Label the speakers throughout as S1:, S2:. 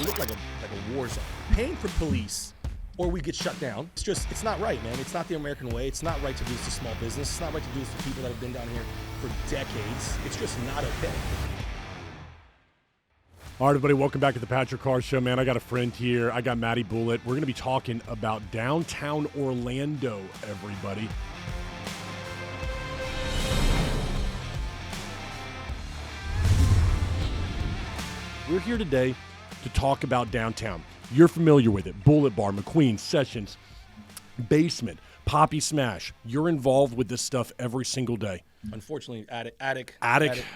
S1: it looked like a war zone. Paying for police or we get shut down. It's not right, man. It's not the American way. It's not right to do this to small business. It's not right to do this to people that have been down here for decades. It's just not okay.
S2: All right, everybody, welcome back to the Patrick Carr Show, man. I got a friend here. I got Matty Bullitt. We're going to be talking about downtown Orlando, everybody. We're here today to talk about downtown. You're familiar with it. Bullet Bar, McQueen, Sessions, Basement, Poppy Smash. You're involved with this stuff every single day.
S1: Unfortunately, Attic,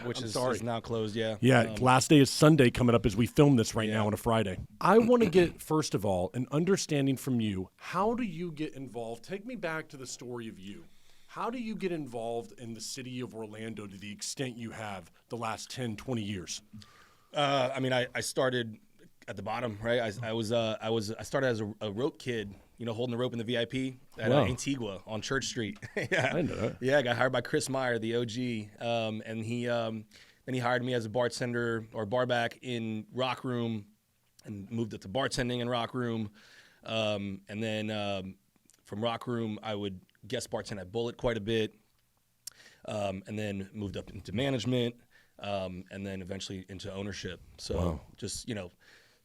S1: which is now closed, yeah.
S2: Yeah, last day is Sunday coming up as we film this right now on a Friday. I want to get, first of all, an understanding from you. How do you get involved? Take me back to the story of you. How do you get involved in the city of Orlando to the extent you have the last 10, 20 years?
S1: I started at the bottom, right? I started as a rope kid, holding the rope in the VIP at Antigua on Church Street. Yeah.
S2: I know that.
S1: Yeah, I got hired by Chris Meyer, the OG, and he hired me as a bartender or barback in Rock Room, and moved up to bartending in Rock Room, and then from Rock Room I would guest bartend at Bullitt quite a bit, and then moved up into management, and then eventually into ownership. So just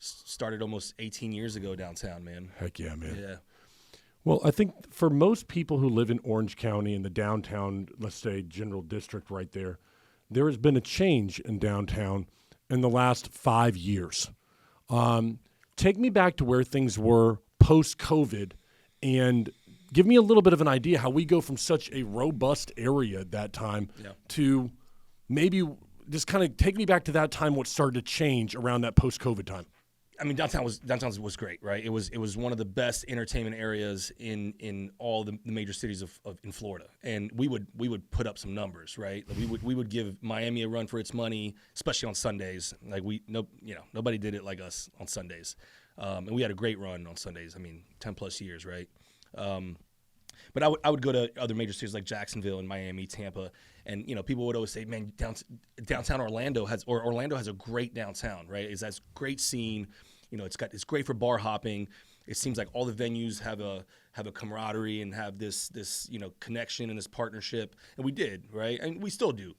S1: started almost 18 years ago downtown, man.
S2: Heck yeah, man.
S1: Yeah.
S2: Well, I think for most people who live in Orange County in the downtown, let's say, general district right there, there has been a change in downtown in the last 5 years. Take me back to where things were post-COVID and give me a little bit of an idea how we go from such a robust area at that time to maybe just kind of take me back to that time, what started to change around that post-COVID time.
S1: I mean, downtown was great, right? It was one of the best entertainment areas in all the major cities in Florida, and we would put up some numbers, right? Like we would give Miami a run for its money, especially on Sundays. Like nobody did it like us on Sundays, and we had a great run on Sundays. I mean, 10 plus years, right? But I would go to other major cities like Jacksonville and Miami, Tampa, and people would always say, "Man, downtown Orlando has a great downtown, right? It's that great scene. It's great for bar hopping. It seems like all the venues have a camaraderie and have this connection and this partnership, and we did, right? And we still do.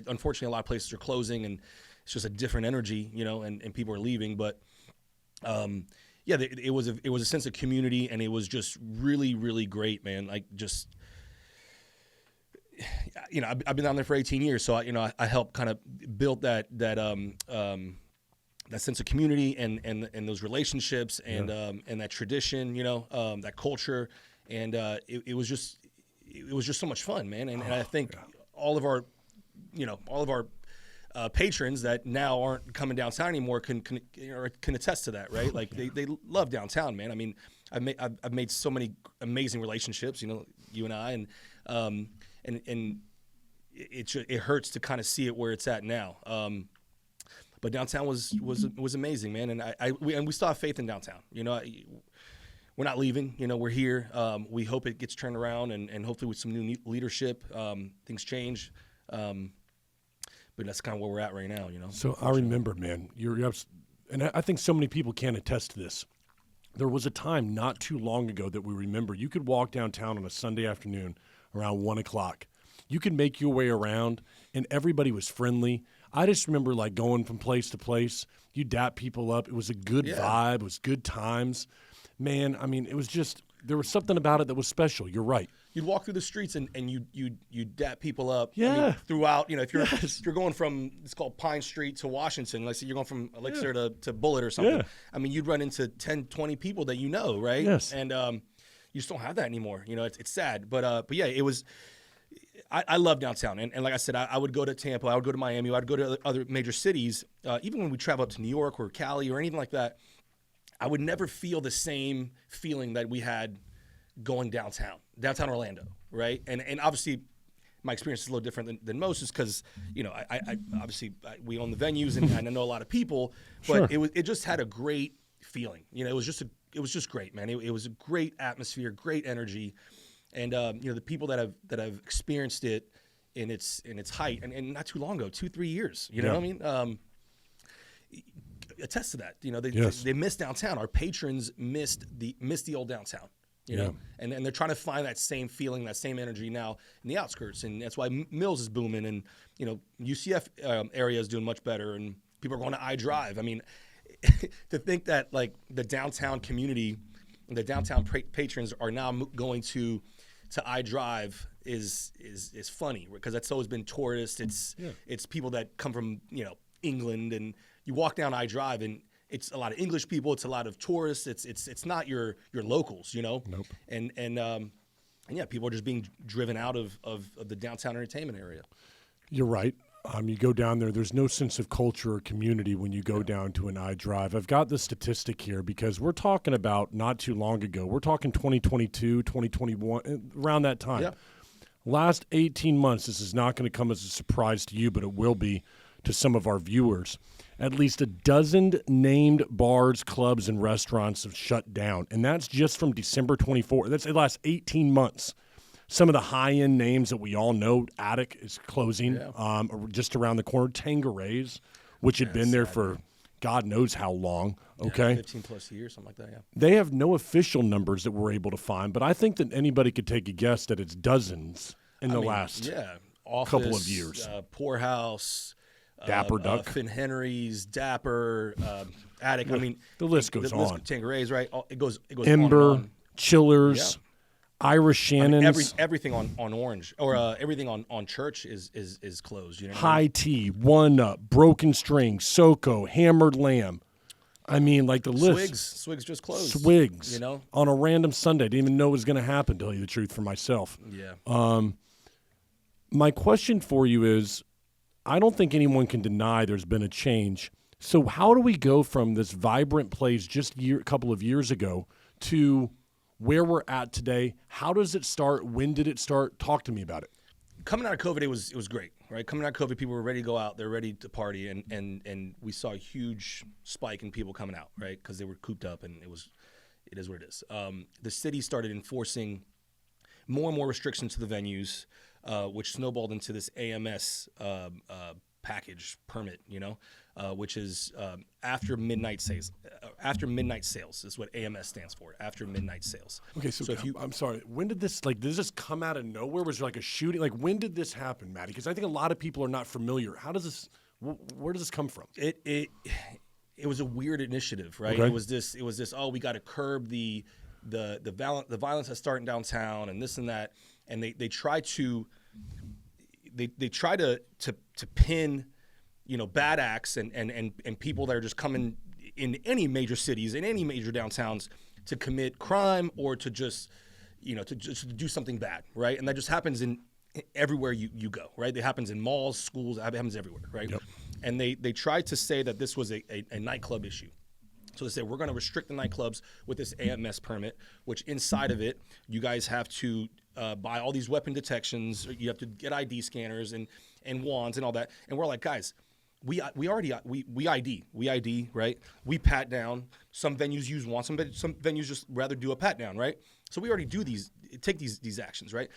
S1: Unfortunately, a lot of places are closing, and it's just a different energy, and people are leaving, but." It was a sense of community, and it was just really, really great, man. Like just, I've been down there for 18 years, so I helped kind of build that sense of community and those relationships and that tradition, that culture, and it was just so much fun, man. And I think all of our patrons that now aren't coming downtown anymore can attest to that, right? Like they love downtown, man. I mean, I've made so many amazing relationships, you and I, and it hurts to kind of see it where it's at now. But downtown was amazing, man, and we still have faith in downtown. We're not leaving. We're here. We hope it gets turned around, and hopefully with some new leadership, things change. But that's kind of where we're at right now,
S2: So I remember, man, and I think so many people can attest to this. There was a time not too long ago that we remember you could walk downtown on a Sunday afternoon around 1 o'clock. You could make your way around, and everybody was friendly. I just remember, like, going from place to place. You dap people up. It was a good vibe. It was good times. Man, I mean, it was just – there was something about it that was special. You're right.
S1: You'd walk through the streets and you'd dap people up.
S2: Yeah.
S1: I mean, throughout, if you're going from, it's called Pine Street to Washington, let's say you're going from Elixir to Bullitt or something. Yeah. I mean, you'd run into 10, 20 people that right?
S2: Yes.
S1: And you just don't have that anymore. It's sad. But yeah, it was – I love downtown. And like I said, I would go to Tampa. I would go to Miami. I would go to other major cities. Even when we travel up to New York or Cali or anything like that, I would never feel the same feeling that we had going downtown Orlando, right? And obviously my experience is a little different than most, is because I obviously we own the venues and I know a lot of people, but it just had a great feeling. It was just great, man. It was a great atmosphere, great energy, and the people that have experienced it in its height and not too long ago, 2-3 years. You know what I mean? attest to that. They
S2: Yes.
S1: they miss downtown. Our patrons missed the old downtown. And they're trying to find that same feeling, that same energy now in the outskirts, and that's why Mills is booming, and UCF area is doing much better, and people are going to iDrive. I mean, to think that like the downtown community, the downtown patrons are now going to iDrive is funny, because that's always been tourists. It's people that come from England, and you walk down iDrive and it's a lot of English people. It's a lot of tourists. It's not your locals,
S2: Nope.
S1: And yeah, people are just being driven out of the downtown entertainment area.
S2: You're right. You go down there, there's no sense of culture or community when you go down to an iDrive. I've got the statistic here because we're talking about not too long ago. We're talking 2022, 2021, around that time.
S1: Yeah.
S2: Last 18 months, this is not going to come as a surprise to you, but it will be to some of our viewers. At least a dozen named bars, clubs, and restaurants have shut down, and that's just from December 24th. That's the last 18 months. Some of the high-end names that we all know, Attic is closing just around the corner. Tangeray's, which had been there for God knows how long, okay?
S1: 15-plus years, something like that, yeah.
S2: They have no official numbers that we're able to find, but I think that anybody could take a guess that it's dozens in the last couple of years.
S1: Poorhouse,
S2: Dapper Duck,
S1: Finn Henry's, Dapper, Attic. I mean,
S2: the list goes on.
S1: Tangeray's, right? It goes
S2: Ember,
S1: on and on.
S2: Chillers, Irish Shannon's.
S1: Everything on Orange or everything on Church is closed. You know,
S2: High Tea, One Up, Broken String, Soko, Hammered Lamb. I mean, like the list.
S1: Swigs just closed.
S2: Swigs, on a random Sunday. I didn't even know it was going to happen, to tell you the truth, for myself.
S1: Yeah.
S2: My question for you is, I don't think anyone can deny there's been a change. So how do we go from this vibrant place just a couple of years ago to where we're at today? How does it start? When did it start? Talk to me about it.
S1: Coming out of COVID, it was great, right? Coming out of COVID, people were ready to go out. They're ready to party, and we saw a huge spike in people coming out, right? Because they were cooped up, and it is what it is. The city started enforcing more and more restrictions to the venues, which snowballed into this AMS package permit, which is after midnight sales. After midnight sales is what AMS stands for. After midnight sales.
S2: Okay, so if I'm sorry. When did this did this come out of nowhere? Was there like a shooting? Like, when did this happen, Matty? Because I think a lot of people are not familiar. How does this? Where does this come from?
S1: It was a weird initiative, right?
S2: Okay.
S1: It was this. Oh, we got to curb the violence that's starting downtown and this and that. And they try to pin, bad acts and people that are just coming in any major cities, in any major downtowns, to commit crime or to just do something bad, right? And that just happens in everywhere you go, right? It happens in malls, schools, it happens everywhere, right?
S2: Yep.
S1: And they tried to say that this was a nightclub issue. So they said, we're going to restrict the nightclubs with this AMS permit, which inside of it, you guys have to buy all these weapon detections. You have to get ID scanners and wands and all that. And we're like, guys, we ID, right? We pat down. Some venues use wands. Some venues just rather do a pat down, right? So we already take these actions, right?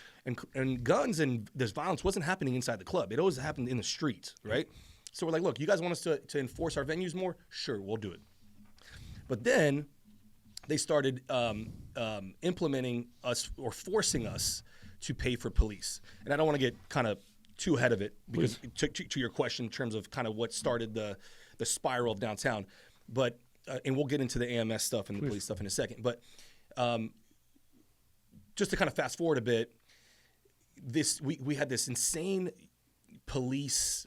S1: And guns and this violence wasn't happening inside the club. It always happened in the streets, right? So we're like, look, you guys want us to enforce our venues more? Sure, we'll do it. But then they started implementing us or forcing us to pay for police. And I don't want to get kind of too ahead of it because to your question in terms of kind of what started the spiral of downtown. But and we'll get into the AMS stuff and the police stuff in a second. But just to kind of fast forward a bit, we had this insane police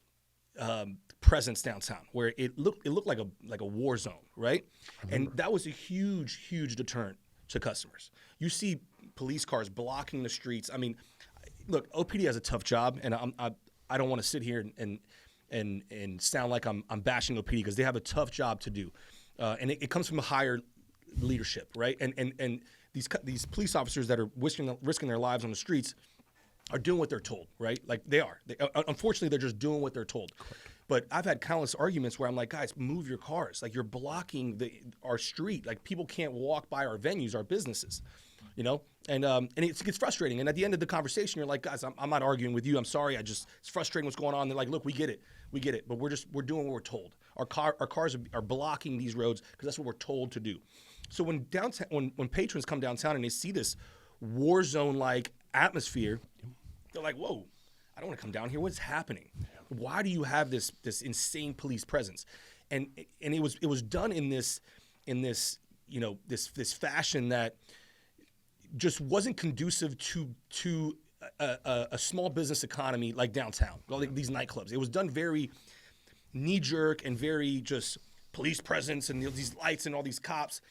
S1: presence downtown where it looked like a war zone, right? And that was a huge deterrent to customers. You see police cars blocking the streets. I mean, look, OPD has a tough job, and I don't want to sit here and sound like I'm bashing OPD because they have a tough job to do, and it comes from a higher leadership, right? And these police officers that are risking their lives on the streets are doing what they're told, right? Like they are. Unfortunately, they're just doing what they're told. Correct. But I've had countless arguments where I'm like, guys, move your cars. Like, you're blocking our street. Like, people can't walk by our venues, our businesses, And it gets frustrating. And at the end of the conversation, you're like, guys, I'm not arguing with you. I'm sorry. It's frustrating what's going on. They're like, look, we get it. But we're doing what we're told. Our cars are blocking these roads because that's what we're told to do. So when patrons come downtown and they see this war zone like atmosphere, they're like, whoa, I don't want to come down here. What's happening? Why do you have this insane police presence? And it was done in this fashion that just wasn't conducive to a small business economy like downtown, like these nightclubs. It was done very knee-jerk and very just police presence and these lights and all these cops.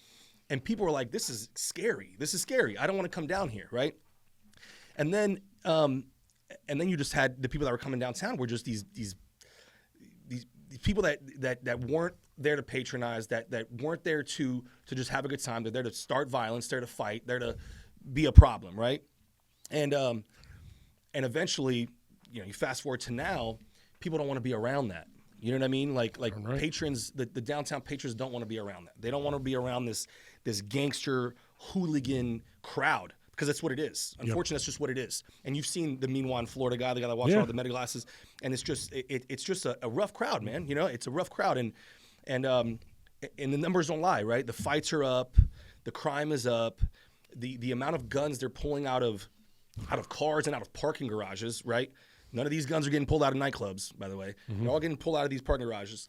S1: And people were like, this is scary. This is scary. I don't want to come down here, right? And then you just had the people that were coming downtown were just these people that weren't there to patronize, that weren't there to just have a good time. They're there to start violence, they're to fight, they're to be a problem, right? And eventually, you fast forward to now, people don't want to be around that. You know what I mean? Like right. Patrons, the downtown patrons don't want to be around that. They don't want to be around this gangster hooligan crowd because that's what it is. Unfortunately, that's just what it is. And you've seen the Meanwhile in Florida guy, the guy that walks around with the meta glasses, and it's just a rough crowd, man. It's a rough crowd, and the numbers don't lie, right? The fights are up, the crime is up, the amount of guns they're pulling out of cars and out of parking garages, right? None of these guns are getting pulled out of nightclubs, by the way. Mm-hmm. They're all getting pulled out of these parking garages.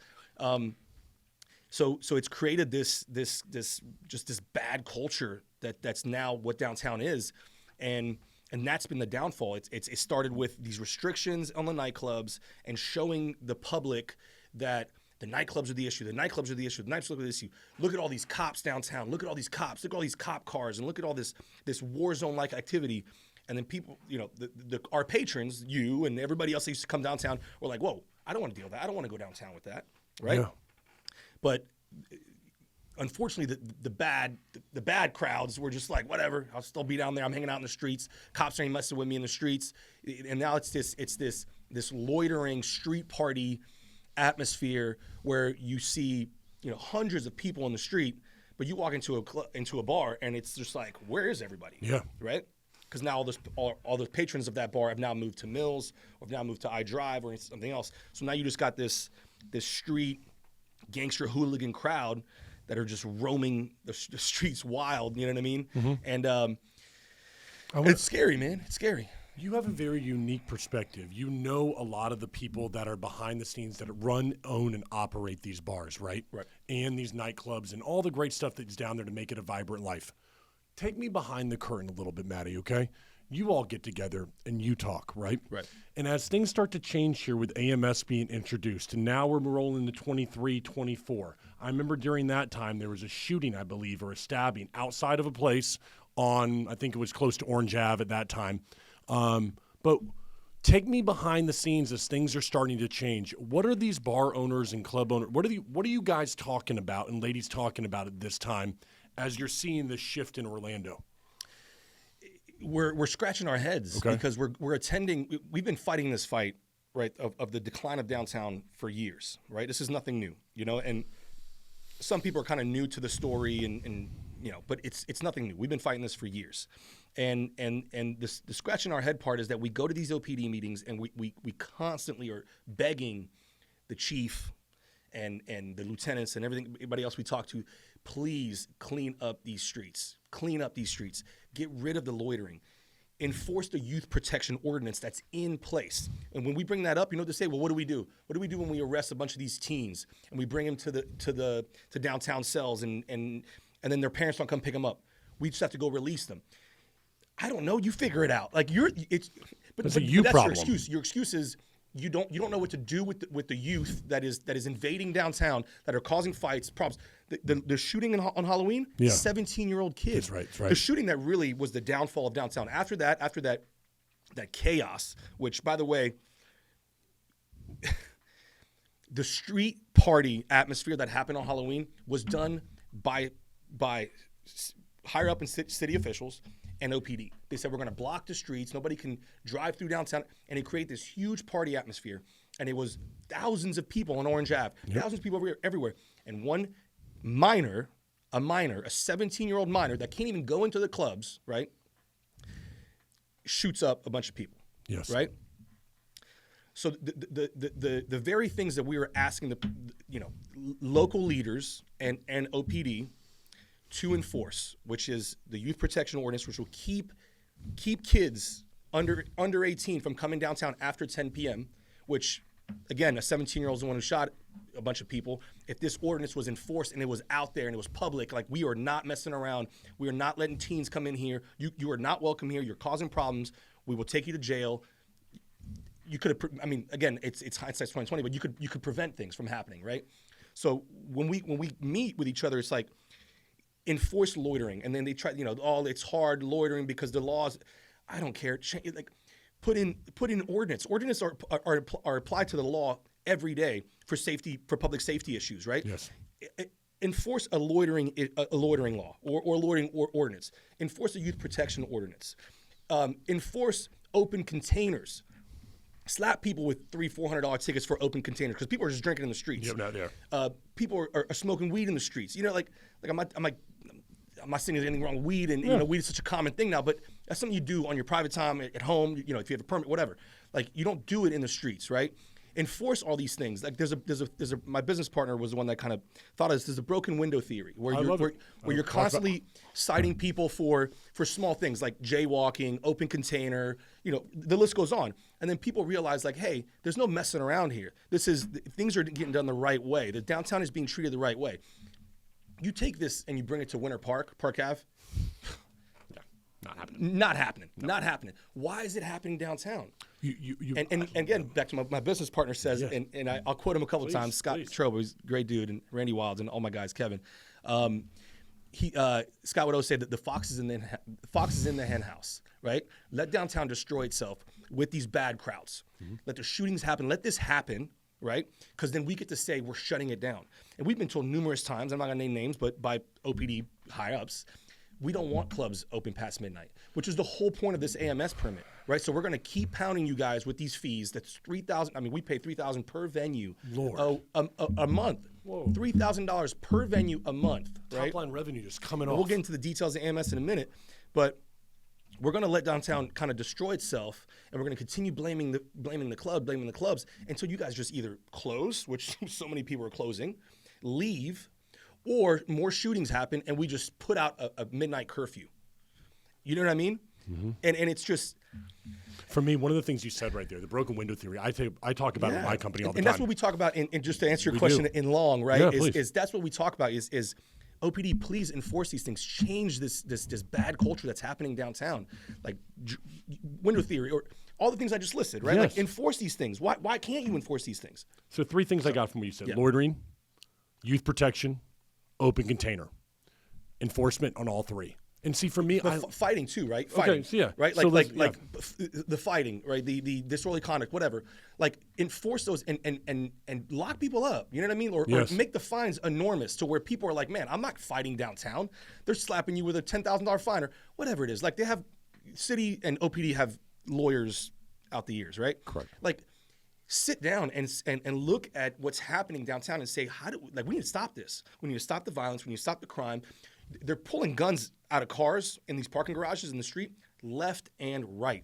S1: So it's created this bad culture that's now what downtown is, and that's been the downfall. It started with these restrictions on the nightclubs and showing the public that the nightclubs are the issue. The nightclubs are the issue. The nightclubs are the issue. Look at all these cops downtown. Look at all these cops. Look at all these cop cars, and look at all this war zone like activity. And then people, our patrons, you and everybody else that used to come downtown, were like, whoa, I don't want to deal with that. I don't want to go downtown with that, right? Yeah. But unfortunately, the bad crowds were just like, whatever, I'll still be down there. I'm hanging out in the streets. Cops ain't messing with me in the streets. And now it's this loitering street party atmosphere where you see hundreds of people in the street, but you walk into a bar and it's just like, where is everybody?
S2: Yeah.
S1: Right? Because now all the patrons of that bar have now moved to Mills or have now moved to iDrive or something else. So now you just got this street gangster hooligan crowd that are just roaming the streets wild. You know what I mean? Mm-hmm. And it's scary, man. It's scary.
S2: You have a very unique perspective. You know a lot of the people that are behind the scenes that run, own, and operate these bars, right?
S1: Right.
S2: And these nightclubs and all the great stuff that's down there to make it a vibrant life. Take me behind the curtain a little bit, Matty, okay? You all get together and you talk, right?
S1: Right.
S2: And as things start to change here with AMS being introduced, and now we're rolling to 23, 24. I remember during that time there was a shooting, I believe, or a stabbing outside of a place on, I think it was close to Orange Ave at that time. But take me behind the scenes as things are starting to change. What are these bar owners and club owners, what are you guys talking about and ladies talking about at this time as you're seeing this shift in Orlando?
S1: We're scratching our heads because we're attending. We've been fighting this fight, right, of the decline of downtown for years, right? This is nothing new, and some people are kind of new to the story and but it's nothing new. We've been fighting this for years. And the scratching our head part is that we go to these OPD meetings and we constantly are begging the chief and the lieutenants and everybody else we talk to, please clean up these streets. Get rid of the loitering. Enforce the youth protection ordinance that's in place. And when we bring that up, they say, well, what do we do? What do we do when we arrest a bunch of these teens and we bring them to downtown cells and then their parents don't come pick them up? We just have to go release them. I don't know. You figure it out. Like
S2: it's a
S1: that's
S2: problem.
S1: Your excuse. Your excuse is you don't know what to do with the youth that is invading downtown, that are causing fights, problems. The shooting on Halloween, 17-year-old kids.
S2: That's right.
S1: The shooting that really was the downfall of downtown. After that chaos, which, by the way, the street party atmosphere that happened on Halloween was done by higher up in city officials and OPD. They said, we're going to block the streets. Nobody can drive through downtown. And it created this huge party atmosphere. And it was thousands of people on Orange Ave, thousands of people everywhere. And one minor, a 17-year-old minor that can't even go into the clubs, right, shoots up a bunch of people.
S2: Yes.
S1: Right? So the very things that we were asking local leaders and OPD to enforce, which is the youth protection ordinance, which will keep kids under 18 from coming downtown after 10 p.m., which, again, a 17-year-old is the one who shot a bunch of people. If this ordinance was enforced and it was out there and it was public, like, we are not messing around. We are not letting teens come in here. You are not welcome here. You're causing problems. We will take you to jail. You could have, I mean, again, it's hindsight's 2020, but you could prevent things from happening, right? So when we meet with each other, it's like, enforce loitering, and then they try, it's hard loitering because the laws. I don't care. Like, put in ordinance. Ordinance are applied to the law every day for public safety issues, right?
S2: Yes.
S1: Enforce a loitering law or loitering ordinance. Enforce a youth protection ordinance. Enforce open containers. Slap people with $300-$400 tickets for open containers because people are just drinking in the streets.
S2: Yep, not there.
S1: People are smoking weed in the streets. I'm not saying there's anything wrong with weed, and weed is such a common thing now, but that's something you do on your private time at home. If you have a permit, whatever. Like, you don't do it in the streets, right? Enforce all these things. Like, my business partner was the one that kind of thought of this. There's a broken window theory where you're constantly citing people for small things like jaywalking, open container. The list goes on. And then people realize, like, hey, there's no messing around here. Things are getting done the right way. The downtown is being treated the right way. You take this and you bring it to Winter Park Ave.
S2: No, not happening.
S1: Not happening. No. Not happening. Why is it happening downtown? And again, back to my business partner says,
S2: yeah.
S1: and I'll quote him a couple of times. Scott Trobe, who's a great dude, and Randy Wilds, and all my guys, Kevin. Scott would always say that the fox is in the hen house, right? Let downtown destroy itself with these bad crowds. Mm-hmm. Let the shootings happen. Let this happen. Right? Because then we get to say we're shutting it down. And we've been told numerous times, I'm not going to name names, but by OPD high-ups, we don't want clubs open past midnight, which is the whole point of this AMS permit, right? So we're going to keep pounding you guys with these fees. That's $3,000. I mean, we pay $3,000 per venue a month.
S2: Whoa.
S1: $3,000 per venue a month, right?
S2: Top-line revenue just coming off.
S1: We'll get into the details of AMS in a minute, but we're going to let downtown kind of destroy itself, and we're going to continue blaming the clubs until you guys just either close, which so many people are closing, leave, or more shootings happen, and we just put out a midnight curfew. You know what I mean? Mm-hmm. And it's just.
S2: For me, one of the things you said right there, the broken window theory, I talk about it in my company all the time.
S1: And that's what we talk about, and just to answer your question in long, right,
S2: Yeah,
S1: is that's what we talk about is OPD, please enforce these things. Change this bad culture that's happening downtown, like window theory or all the things I just listed, right?
S2: Yes.
S1: Like, enforce these things. Why can't you enforce these things?
S2: So 3 things I got from what you said: loitering, youth protection, open container, enforcement on all 3. And see, for me,
S1: fighting too, right? Fighting,
S2: okay, so yeah,
S1: right?
S2: So
S1: the fighting, right? The disorderly conduct, whatever. Like, enforce those and lock people up. You know what I mean? Or make the fines enormous to where people are like, man, I'm not fighting downtown. They're slapping you with a $10,000 fine or whatever it is. Like, they have city and OPD have lawyers out the years, right?
S2: Correct.
S1: Like, sit down and look at what's happening downtown and say, we need to stop this. We need to stop the violence. We need to stop the crime. They're pulling guns out of cars in these parking garages in the street, left and right.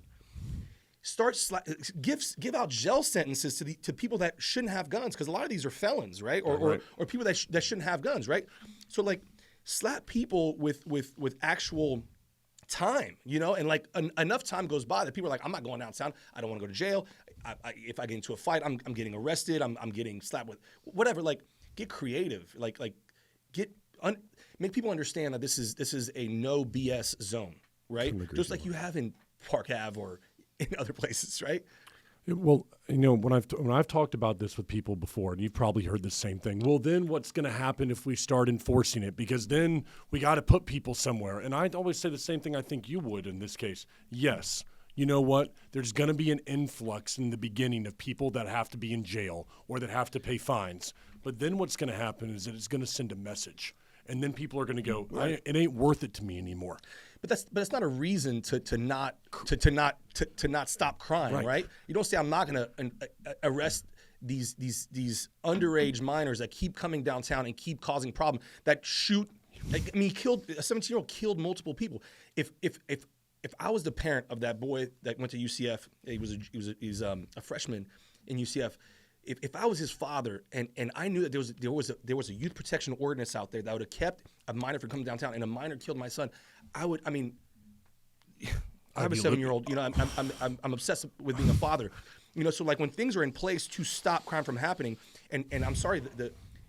S1: Give out jail sentences to people that shouldn't have guns, because a lot of these are felons, right? Or people that shouldn't have guns, right? So, like, slap people with actual time, and like enough time goes by that people are like, I'm not going downtown. I don't want to go to jail. If I get into a fight, I'm getting arrested. I'm getting slapped with whatever. Like, get creative. Make people understand that this is a no BS zone, right? Just like you have in Park Ave or in other places, right?
S2: Well, when I've talked about this with people before, and you've probably heard the same thing. Well, then what's going to happen if we start enforcing it? Because then we got to put people somewhere. And I'd always say the same thing I think you would in this case. Yes, you know what? There's going to be an influx in the beginning of people that have to be in jail or that have to pay fines. But then what's going to happen is that it's going to send a message. And then people are going to go, it ain't worth it to me anymore.
S1: But that's not a reason to not stop crime, right? You don't say, I'm not going to arrest these underage minors that keep coming downtown and keep causing problems, that shoot. I mean, a 17-year-old killed multiple people. If I was the parent of that boy that went to UCF, he's a freshman, in UCF, if I was his father and I knew that there was a youth protection ordinance out there that would have kept a minor from coming downtown and a minor killed my son, I have a 7-year-old. You know, I'm obsessed with being a father. You know, so like when things are in place to stop crime from happening, and I'm sorry,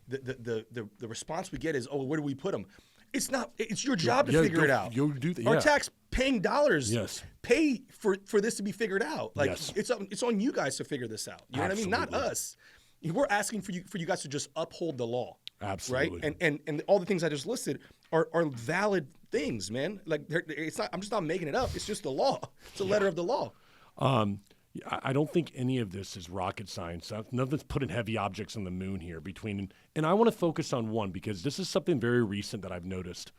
S1: the response we get is, oh, where do we put them? It's not. It's your job to figure it out.
S2: You do that.
S1: Our tax-paying dollars pay for this to be figured out. Like it's on you guys to figure this out. You know what I mean? Not us. We're asking for you guys to just uphold the law.
S2: Absolutely.
S1: Right? And all the things I just listed are valid things, man. Like it's not. I'm just not making it up. It's just the law. It's a letter of the law.
S2: I don't think any of this is rocket science. Nothing's putting heavy objects on the moon here and I want to focus on one because this is something very recent that I've noticed.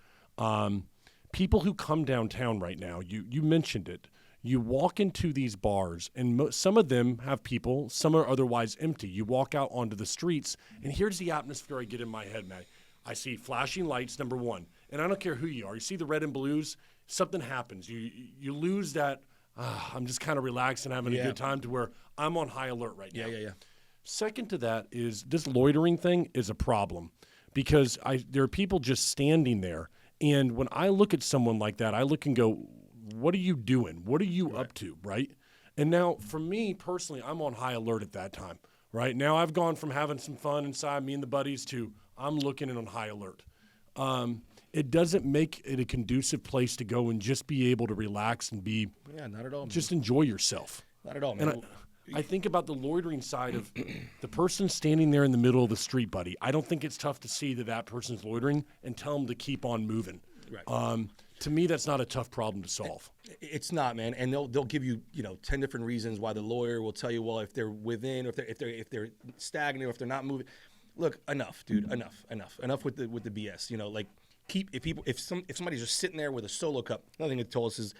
S2: People who come downtown right now, you mentioned it. You walk into these bars, and some of them have people, some are otherwise empty. You walk out onto the streets, and here's the atmosphere I get in my head, Matt. I see flashing lights, number one, and I don't care who you are. You see the red and blues, something happens. You lose that. I'm just kind of relaxed and having a good time to where I'm on high alert right now.
S1: Yeah.
S2: Second to that is this loitering thing is a problem because there are people just standing there. And when I look at someone like that, I look and go, what are you doing? What are you up to, right? And now for me personally, I'm on high alert at that time, right? Now I've gone from having some fun inside, me and the buddies, to I'm looking and on high alert. It doesn't make it a conducive place to go and just be able to relax and be
S1: not at all, man.
S2: Just enjoy yourself.
S1: Not at all, man.
S2: And I think about the loitering side of the person standing there in the middle of the street, buddy. I don't think it's tough to see that person's loitering and tell them to keep on moving.
S1: Right.
S2: To me, that's not a tough problem to solve.
S1: It's not, man. And they'll give you 10 different reasons why the lawyer will tell you, well, if they're within, or if they're stagnant, or if they're not moving. Look, enough, dude. Enough with the BS. You know, like if somebody's just sitting there with a Solo cup, another thing they told us is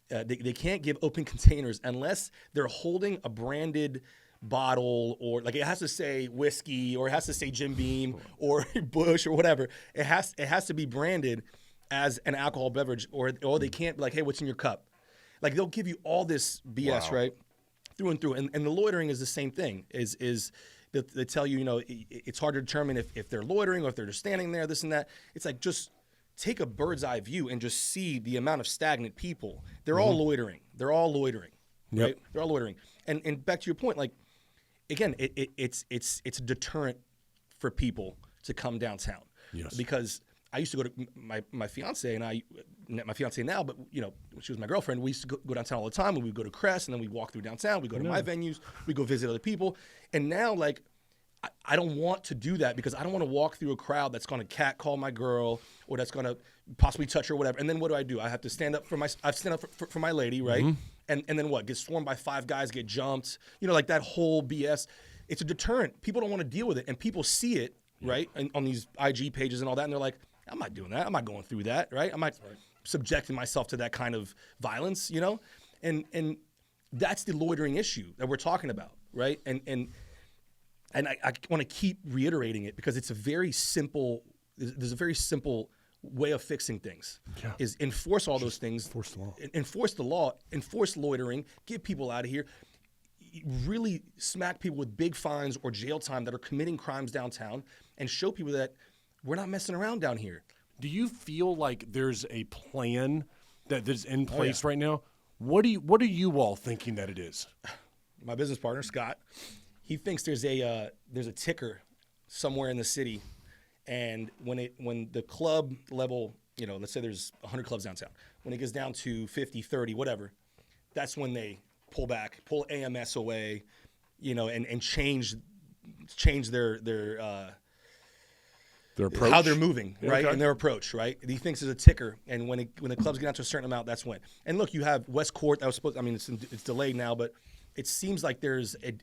S1: they can't give open containers unless they're holding a branded bottle, or like it has to say whiskey, or it has to say Jim Beam or Bush or whatever. It has to be branded as an alcohol beverage, or they can't be like, hey, what's in your cup? Like they'll give you all this BS, right, through and through. And the loitering is the same thing. Is they tell you, it's hard to determine if they're loitering or if they're just standing there, this and that. It's like just take a bird's eye view and just see the amount of stagnant people. They're all loitering. They're all loitering, right? They're all loitering. And back to your point, like again, it's a deterrent for people to come downtown.
S2: Yes.
S1: Because I used to go to my fiance, and my fiance now, but she was my girlfriend. We used to go downtown all the time. And we'd go to Crest, and then we'd walk through downtown. We'd go to my venues. We'd go visit other people. And now, like, I don't want to do that because I don't want to walk through a crowd that's going to catcall my girl or that's going to possibly touch her or whatever. And then what do? I have to stand up for my lady, right? And then what? Get swarmed by 5 guys, get jumped. Like that whole BS. It's a deterrent. People don't want to deal with it, and people see it, right, on these IG pages and all that, and they're like, I'm not doing that. I'm not going through that, right? I'm not subjecting myself to that kind of violence, And that's the loitering issue that we're talking about, right? And I want to keep reiterating it because it's a very simple. There's a very simple way of fixing things. Yeah. Is enforce all those things.
S2: Enforce the law.
S1: Enforce the law. Enforce loitering. Get people out of here. Really smack people with big fines or jail time that are committing crimes downtown, and show people that we're not messing around down here.
S2: Do you feel like there's a plan that is in place right now? What are you all thinking that it is?
S1: My business partner, Scott, he thinks there's a ticker somewhere in the city, and when the club level, let's say there's 100 clubs downtown, when it gets down to 50, 30, whatever, that's when they pull back, pull AMS away, and change their approach, how they're moving, right, and their approach, right. He thinks there's a ticker, and when the clubs get down to a certain amount, that's when. And look, you have West Court. That was supposed. I mean, it's delayed now, but it seems like there's it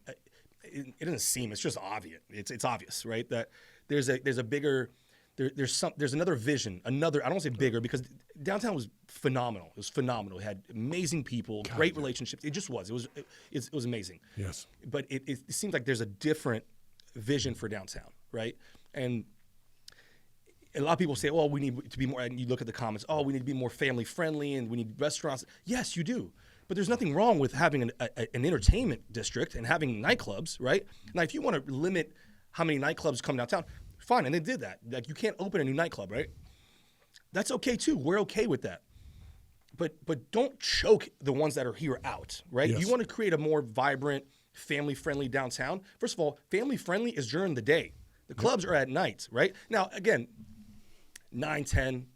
S1: doesn't seem. It's just obvious. It's obvious, right? That there's a bigger. There's another vision. I don't want to say bigger because downtown was phenomenal. It was phenomenal. It had amazing people, great relationships. It just was. It was amazing. Yes. But it seems like there's a different vision for downtown, right? And a lot of people say, we need to be more, and you look at the comments, we need to be more family friendly and we need restaurants. Yes, you do. But there's nothing wrong with having an entertainment district and having nightclubs, right? Now, if you want to limit how many nightclubs come downtown, fine, and they did that. Like, you can't open a new nightclub, right? That's okay too. We're okay with that. But don't choke the ones that are here out, right?
S2: Yes.
S1: You want to create a more vibrant, family-friendly downtown. First of all, family-friendly is during the day. The clubs are at night, right? Now, again, 9, 10,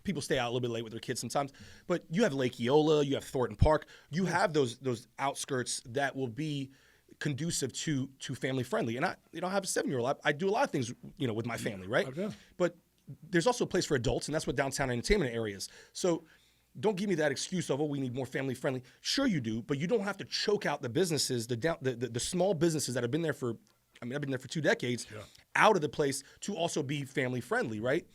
S1: people stay out a little bit late with their kids sometimes. But you have Lake Eola, you have Thornton Park. You have those outskirts that will be conducive to family-friendly. And I have a 7-year-old. I do a lot of things, with my family, right?
S2: Okay.
S1: But there's also a place for adults, and that's what downtown entertainment areas. So don't give me that excuse of, we need more family-friendly. Sure you do, but you don't have to choke out the businesses, the small businesses that have been there for, I've been there for 2 decades, out of the place to also be family-friendly, right?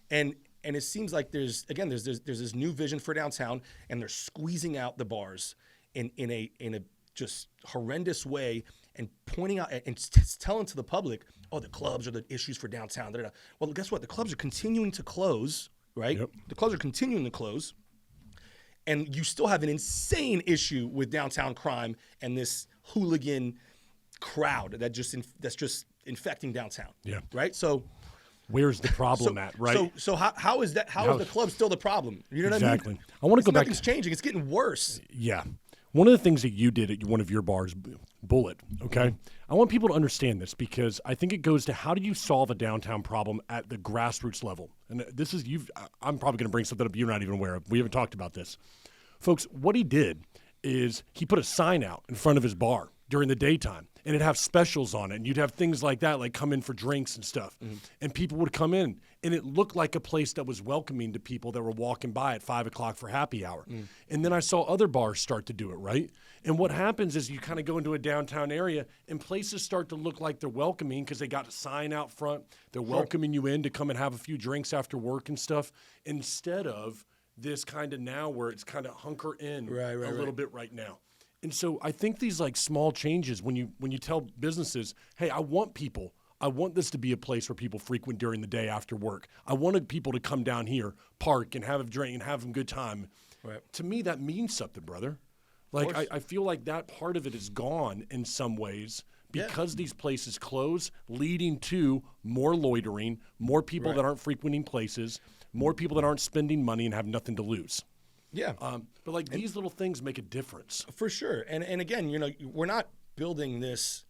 S1: And it seems like there's this new vision for downtown, and they're squeezing out the bars in a just horrendous way, and pointing out and telling to the public, the clubs are the issues for downtown. Well, guess what? The clubs are continuing to close, right?
S2: Yep.
S1: The clubs are continuing to close, and you still have an insane issue with downtown crime and this hooligan crowd that's just infecting downtown.
S2: Yeah.
S1: Right. So
S2: where's the problem at? Right.
S1: So how is that? How is the club still the problem? You know what
S2: exactly.
S1: I mean?
S2: I want to go back.
S1: Nothing's changing. It's getting worse.
S2: Yeah. One of the things that you did at one of your bars, Bullitt, okay? I want people to understand this because I think it goes to how do you solve a downtown problem at the grassroots level? And this is, I'm probably going to bring something up you're not even aware of. We haven't talked about this. Folks, what he did is he put a sign out in front of his bar during the daytime, and it'd have specials on it, and you'd have things like that, like come in for drinks and stuff, and people would come in, and it looked like a place that was welcoming to people that were walking by at 5 o'clock for happy hour. And then I saw other bars start to do it, right? And what happens is you kind of go into a downtown area, and places start to look like they're welcoming because they got a sign out front. They're welcoming you in to come and have a few drinks after work and stuff, instead of this kind of now where it's kind of hunker in a little bit right now. And so I think these like small changes when you tell businesses, hey, I want this to be a place where people frequent during the day after work. I wanted people to come down here, park, and have a drink and have a good time. Right. To me, that means something, brother. Like I feel like that part of it is gone in some ways because these places close, leading to more loitering, more people that aren't frequenting places, more people that aren't spending money and have nothing to lose.
S1: Yeah.
S2: But like these little things make a difference.
S1: For sure. And again, we're not building this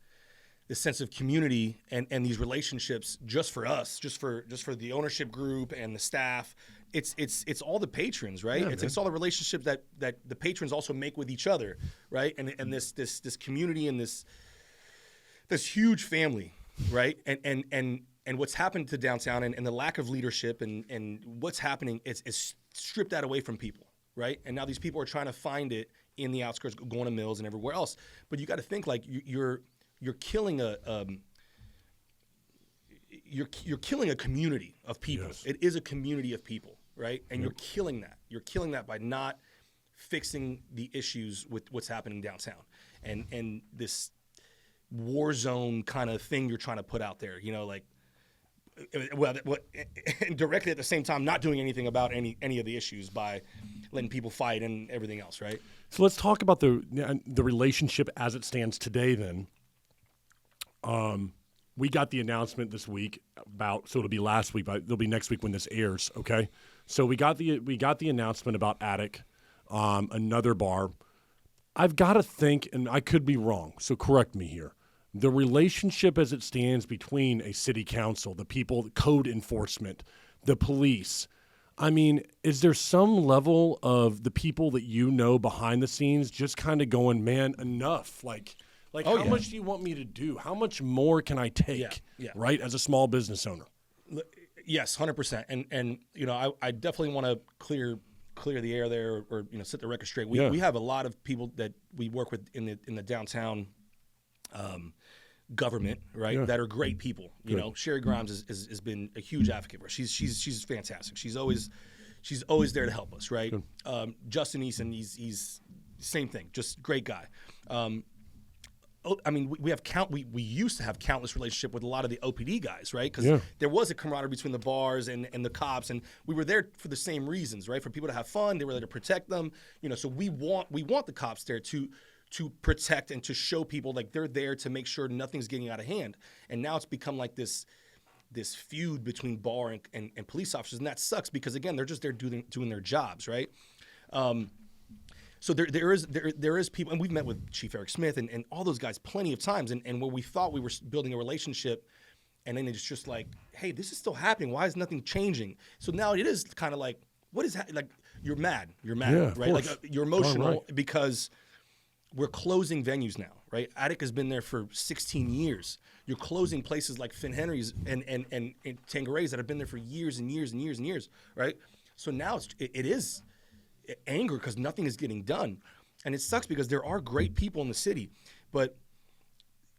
S1: sense of community and these relationships just for us, just for the ownership group and the staff. It's all the patrons, right?
S2: Yeah,
S1: it's all the relationships that the patrons also make with each other, right? And this community and this huge family, right? And what's happened to downtown and the lack of leadership and what's happening is stripped that away from people. Right, and now these people are trying to find it in the outskirts, going to Mills and everywhere else. But you got to think like you're killing you're killing a community of people.
S2: Yes.
S1: It is a community of people, right? And you're killing that. You're killing that by not fixing the issues with what's happening downtown and this war zone kind of thing you're trying to put out there. And directly at the same time, not doing anything about any of the issues by letting people fight and everything else, right?
S2: So let's talk about the relationship as it stands today. Then, we got the announcement this week so it'll be last week, but it'll be next week when this airs. Okay, so we got the announcement about Attic, another bar. I've got to think, and I could be wrong, so correct me here. The relationship as it stands between a city council, the people, code enforcement, the police. I mean, is there some level of the people that behind the scenes just kind of going, man, enough? Like how much do you want me to do? How much more can I take, right, as a small business owner?
S1: Yes, 100%. And I definitely want to clear the air there or set the record straight. We have a lot of people that we work with in the downtown government, right? That are great people. Sherry Grimes has been a huge advocate for us. She's fantastic. She's always there to help us, right? Justin Eason, he's same thing, just great guy. we have we used to have countless relationship with a lot of the OPD guys, right? Because
S2: Yeah.
S1: there was a camaraderie between the bars and the cops, and we were there for the same reasons, right? For people to have fun, they were there to protect them, so we want the cops there to protect and to show people like they're there to make sure nothing's getting out of hand. And now it's become like this feud between bar and police officers, and that sucks because again they're just there doing their jobs, right? So there is people, and we've met with Chief Eric Smith and all those guys plenty of times, and where we thought we were building a relationship, and then it's just like, hey, this is still happening. Why is nothing changing? So now it is kind of like, what is like you're mad,
S2: Yeah,
S1: right? Like
S2: course.
S1: you're emotional
S2: Right.
S1: because we're closing venues now, right? Attic has been there for 16 years. You're closing places like Finn Henry's and Tanqueray's that have been there for years and years and years and years, right? So now it is anger because nothing is getting done. And it sucks because there are great people in the city, but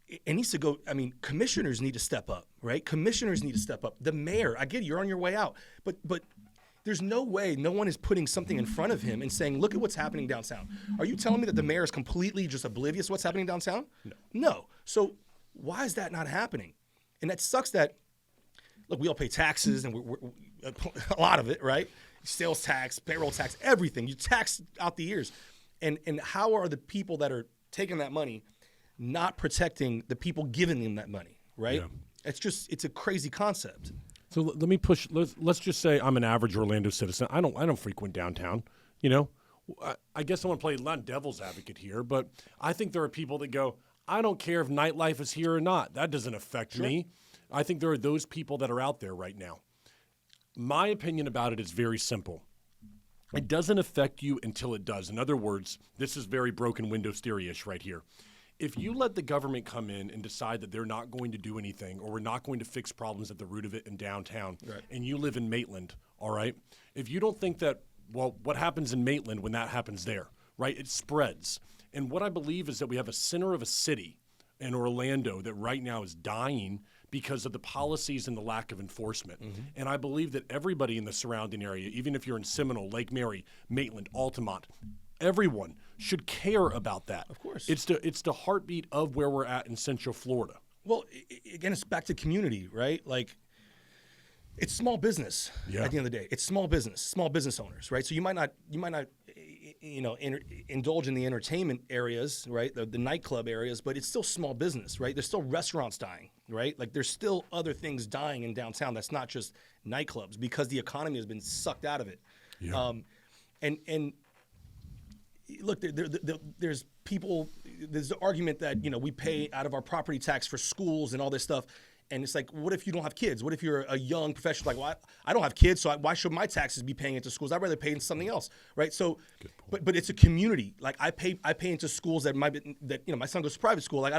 S1: it needs to go. I mean, commissioners need to step up, right? Commissioners need to step up. The mayor, I get it, you're on your way out, but there's no way no one is putting something in front of him and saying, look at what's happening downtown. Are you telling me that the mayor is completely just oblivious to what's happening downtown? No. So why is that not happening? And that sucks that, look, we all pay taxes and we're a lot of it, right? Sales tax, payroll tax, everything. You tax out the years. And how are the people that are taking that money not protecting the people giving them that money, right?
S2: Yeah.
S1: It's a crazy concept.
S2: So let me push. Let's just say I'm an average Orlando citizen. I don't frequent downtown. I guess I want to play not devil's advocate here, but I think there are people that go, I don't care if nightlife is here or not. That doesn't affect me. I think there are those people that are out there right now. My opinion about it is very simple. It doesn't affect you until it does. In other words, this is very broken window theory-ish right here. If you let the government come in and decide that they're not going to do anything or we're not going to fix problems at the root of it in downtown, and you live in Maitland, all right, if you don't think that, well, what happens in Maitland when that happens there, right, it spreads. And what I believe is that we have a center of a city in Orlando that right now is dying because of the policies and the lack of enforcement. And I believe that everybody in the surrounding area, even if you're in Seminole, Lake Mary, Maitland, Altamont, everyone should care about that.
S1: Of course.
S2: It's the heartbeat of where we're at in Central Florida.
S1: Well, again, it's back to community, right? Like, it's small business at the end of the day. It's small business owners, right? So you might not indulge in the entertainment areas, right? The nightclub areas, but it's still small business, right? There's still restaurants dying, right? Like there's still other things dying in downtown that's not just nightclubs because the economy has been sucked out of it.
S2: Yeah.
S1: And look, there's people. There's the argument that we pay out of our property tax for schools and all this stuff. And it's like, what if you don't have kids? What if you're a young professional? Like, well, I don't have kids, so why should my taxes be paying into schools? I'd rather pay into something else, right? So, but it's a community. Like I pay into schools that my son goes to private school. Like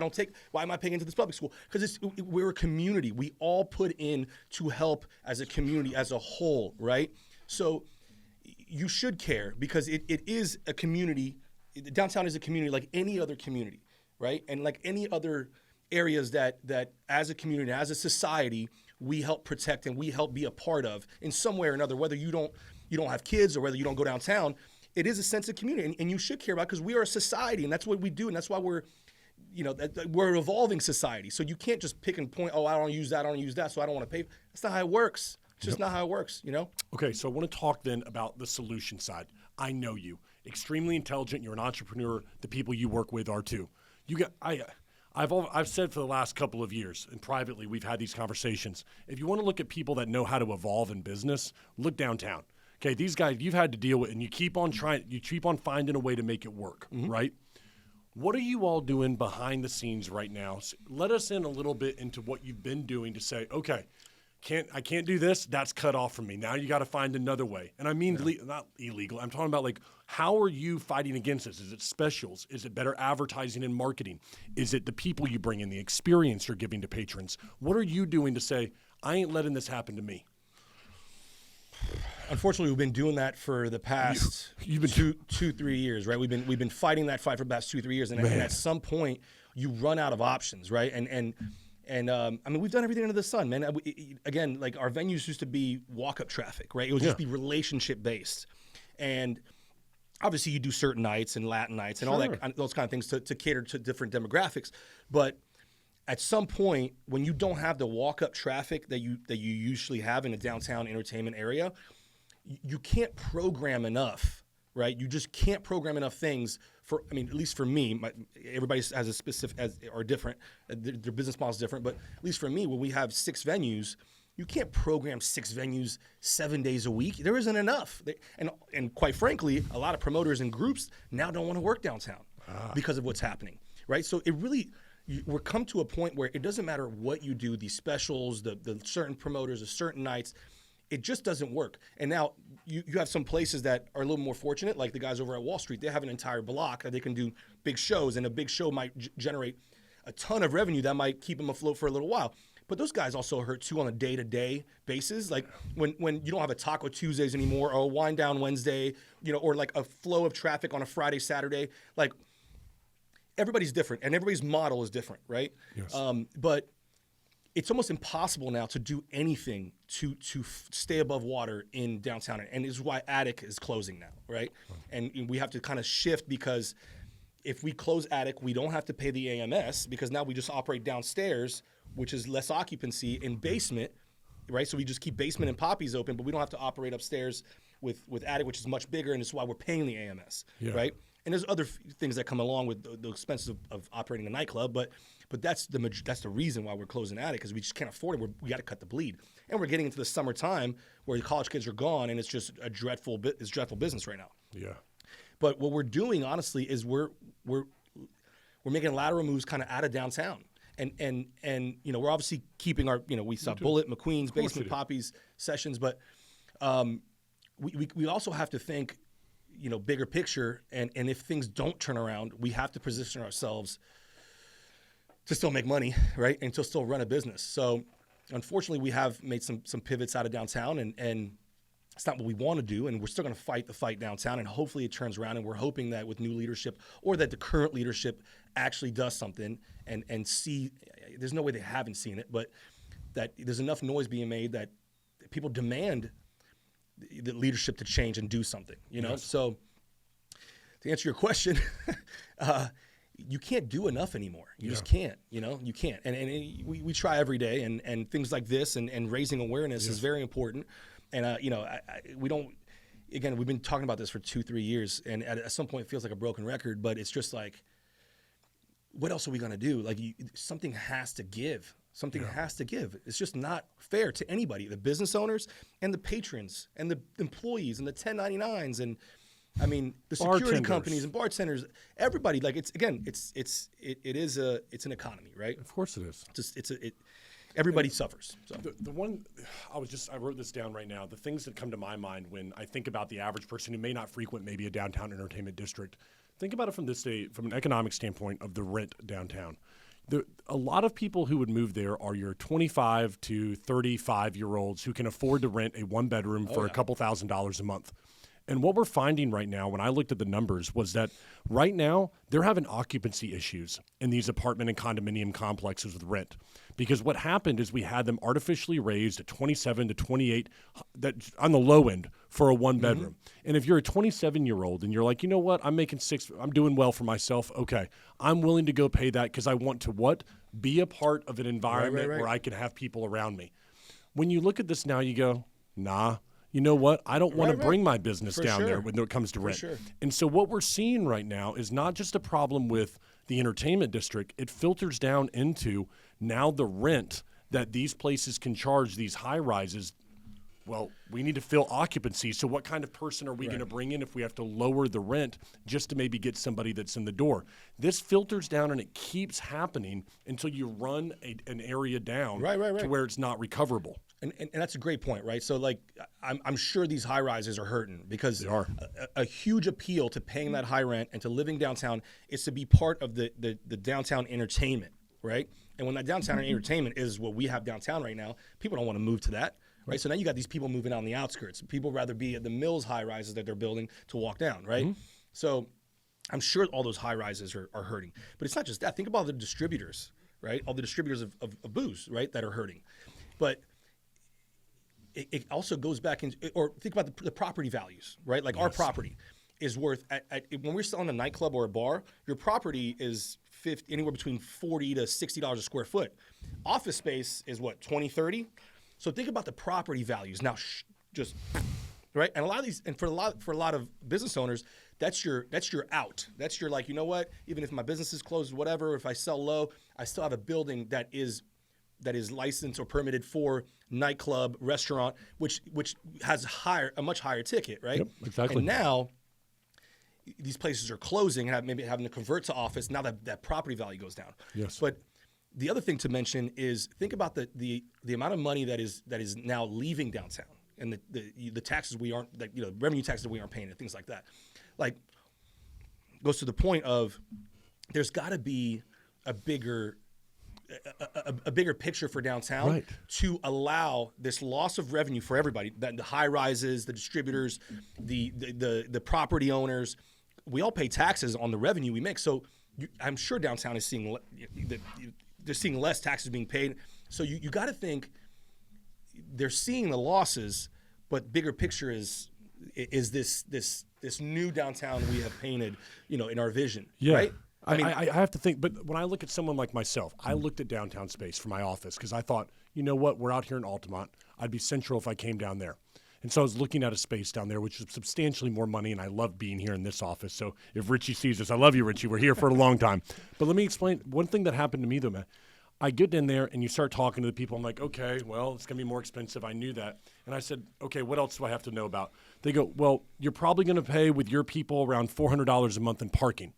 S1: why am I paying into this public school? Because we're a community. We all put in to help as a community as a whole, right? So you should care because it is a community. Downtown is a community like any other community, right? And like any other areas that as a community, as a society, we help protect and we help be a part of in some way or another, whether you don't have kids or whether you don't go downtown, it is a sense of community and you should care about because we are a society and that's what we do and that's why we're an evolving society. So you can't just pick and point, oh, I don't use that, so I don't want to pay. That's not how it works. It's just not how it works,
S2: Okay, so I want to talk then about the solution side. I know you. Extremely intelligent. You're an entrepreneur. The people you work with are too. I've said for the last couple of years, and privately we've had these conversations, if you want to look at people that know how to evolve in business, look downtown. Okay, these guys you've had to deal with, and you keep on finding a way to make it work, right? What are you all doing behind the scenes right now? So let us in a little bit into what you've been doing to say, okay, I can't do this, that's cut off from me. Now you got to find another way. And I mean, not illegal. I'm talking about like, how are you fighting against this? Is it specials? Is it better advertising and marketing? Is it the people you bring in, the experience you're giving to patrons? What are you doing to say, I ain't letting this happen to me?
S1: Unfortunately, we've been doing that for the past
S2: You've been
S1: 2-3 years, right? We've been fighting that fight for the past 2-3 years, and at some point, you run out of options, right? And I mean, we've done everything under the sun, man. Again, like our venues used to be walk-up traffic, right? It would just be relationship-based. And obviously you do certain nights and Latin nights and all that, those kind of things to cater to different demographics. But at some point, when you don't have the walk-up traffic that you usually have in a downtown entertainment area, you can't program enough, right? You just can't program enough things at least for me, everybody has a specific, are different, their business model is different, but at least for me, when we have 6 venues, you can't program 6 venues 7 days a week. There isn't enough. And quite frankly, a lot of promoters and groups now don't want to work downtown because of what's happening, right? So it really, we're come to a point where it doesn't matter what you do, these specials, the certain promoters, the certain nights, it just doesn't work. And now you have some places that are a little more fortunate, like the guys over at Wall Street. They have an entire block that they can do big shows, and a big show might generate a ton of revenue that might keep them afloat for a little while. But those guys also hurt too on a day-to-day basis. Like when you don't have a Taco Tuesdays anymore, or a Wind Down Wednesday, or like a flow of traffic on a Friday, Saturday. Like everybody's different, and everybody's model is different, right?
S2: Yes.
S1: But it's almost impossible now to do anything to stay above water in downtown, and this is why Attic is closing now, right? And we have to kind of shift, because if we close Attic, we don't have to pay the AMS, because now we just operate downstairs, which is less occupancy, in basement, right? So we just keep basement and Poppy's open, but we don't have to operate upstairs with Attic, which is much bigger, and it's why we're paying the AMS, right? And there's other things that come along with the expenses of operating a nightclub, but that's the reason why we're closing Attic, because we just can't afford it. We got to cut the bleed, and we're getting into the summertime where the college kids are gone, and it's just a dreadful business right now. Yeah. But what we're doing, honestly, is we're making lateral moves kind of out of downtown. And we're obviously keeping our, we saw Bullitt, McQueen's, Basement, Poppy's sessions, but we also have to think, bigger picture, and if things don't turn around, we have to position ourselves to still make money, right, and to still run a business. So unfortunately, we have made some pivots out of downtown, and it's not what we want to do, and we're still going to fight the fight downtown, and hopefully it turns around, and we're hoping that with new leadership, or that the current leadership actually does something and see, there's no way they haven't seen it, but that there's enough noise being made that people demand the leadership to change and do something, Yes. So to answer your question, you can't do enough anymore. You just can't, you can't. And we try every day, and things like this and raising awareness is very important. And, we don't, again, we've been talking about this for 2-3 years, and at some point it feels like a broken record, but it's just like, what else are we going to do? Like, something has to give. Something has to give. It's just not fair to anybody, the business owners and the patrons and the employees and the 1099s and, the security companies and bartenders, everybody. Like, it's an economy, right?
S2: Of course it is.
S1: Everybody suffers. So
S2: the one I wrote this down right now. The things that come to my mind when I think about the average person who may not frequent maybe a downtown entertainment district, think about it from an economic standpoint of the rent downtown. A lot of people who would move there are your 25 to 35-year-olds who can afford to rent a one-bedroom for a couple $1,000s a month. And what we're finding right now, when I looked at the numbers, was that right now they're having occupancy issues in these apartment and condominium complexes with rent. Because what happened is we had them artificially raised at 27 to 28 on the low end for a one-bedroom. Mm-hmm. And if you're a 27-year-old and you're like, you know what, I'm making I'm doing well for myself, okay, I'm willing to go pay that because I want to be a part of an environment where I can have people around me. When you look at this now, you go, nah. You know what? I don't want to bring my business down there when it comes to rent. Sure. And so what we're seeing right now is not just a problem with the entertainment district. It filters down into now the rent that these places can charge, these high rises. Well, we need to fill occupancy. So what kind of person are we going to bring in if we have to lower the rent just to maybe get somebody that's in the door? This filters down, and it keeps happening until you run an area down to where it's not recoverable.
S1: And that's a great point, right? So, like, I'm sure these high rises are hurting because
S2: they are.
S1: A huge appeal to paying that high rent and to living downtown is to be part of the downtown entertainment, right? And when that downtown entertainment is what we have downtown right now, people don't want to move to that, right? So now you got these people moving on the outskirts. People rather be at the Mills high rises that they're building to walk down, right? Mm-hmm. So I'm sure all those high rises are hurting. But it's not just that. Think about the distributors, right? All the distributors of booze, right, that are hurting. But it also goes back in, or think about the property values, right? Like our property. is worth when we're selling a nightclub or a bar, your property is anywhere between $40 to $60 a square foot. Office space is what, 20, 30? So think about the property values now. Just right, and a lot of these, and for a lot of business owners, that's your out. That's your, like, you know what? Even if my business is closed, whatever, if I sell low, I still have a building that is licensed or permitted for nightclub, restaurant, which has a much higher ticket, right?
S2: Yep, exactly.
S1: And now these places are closing and maybe having to convert to office. Now that property value goes down.
S2: Yes.
S1: But the other thing to mention is think about the amount of money that is now leaving downtown, and the taxes we aren't, like, revenue taxes that we aren't paying and things like that. Like, goes to the point of there's got to be a bigger picture for downtown,
S2: right,
S1: to allow this loss of revenue for everybody, the high rises, the distributors, the property owners. We all pay taxes on the revenue we make. So I'm sure downtown is seeing they're seeing less taxes being paid. So you got to think they're seeing the losses, but bigger picture is this new downtown we have painted, in our vision,
S2: yeah.
S1: Right?
S2: I have to think, but when I look at someone like myself, I looked at downtown space for my office because I thought, you know what, we're out here in Altamont. I'd be central if I came down there. And so I was looking at a space down there, which is substantially more money, and I love being here in this office. So if Richie sees this, I love you, Richie. We're here for a long time. But let me explain. One thing that happened to me, though, man, I get in there and you start talking to the people. I'm like, okay, well, it's going to be more expensive. I knew that. And I said, okay, what else do I have to know about? They go, well, you're probably going to pay with your people around $400 a month in parking.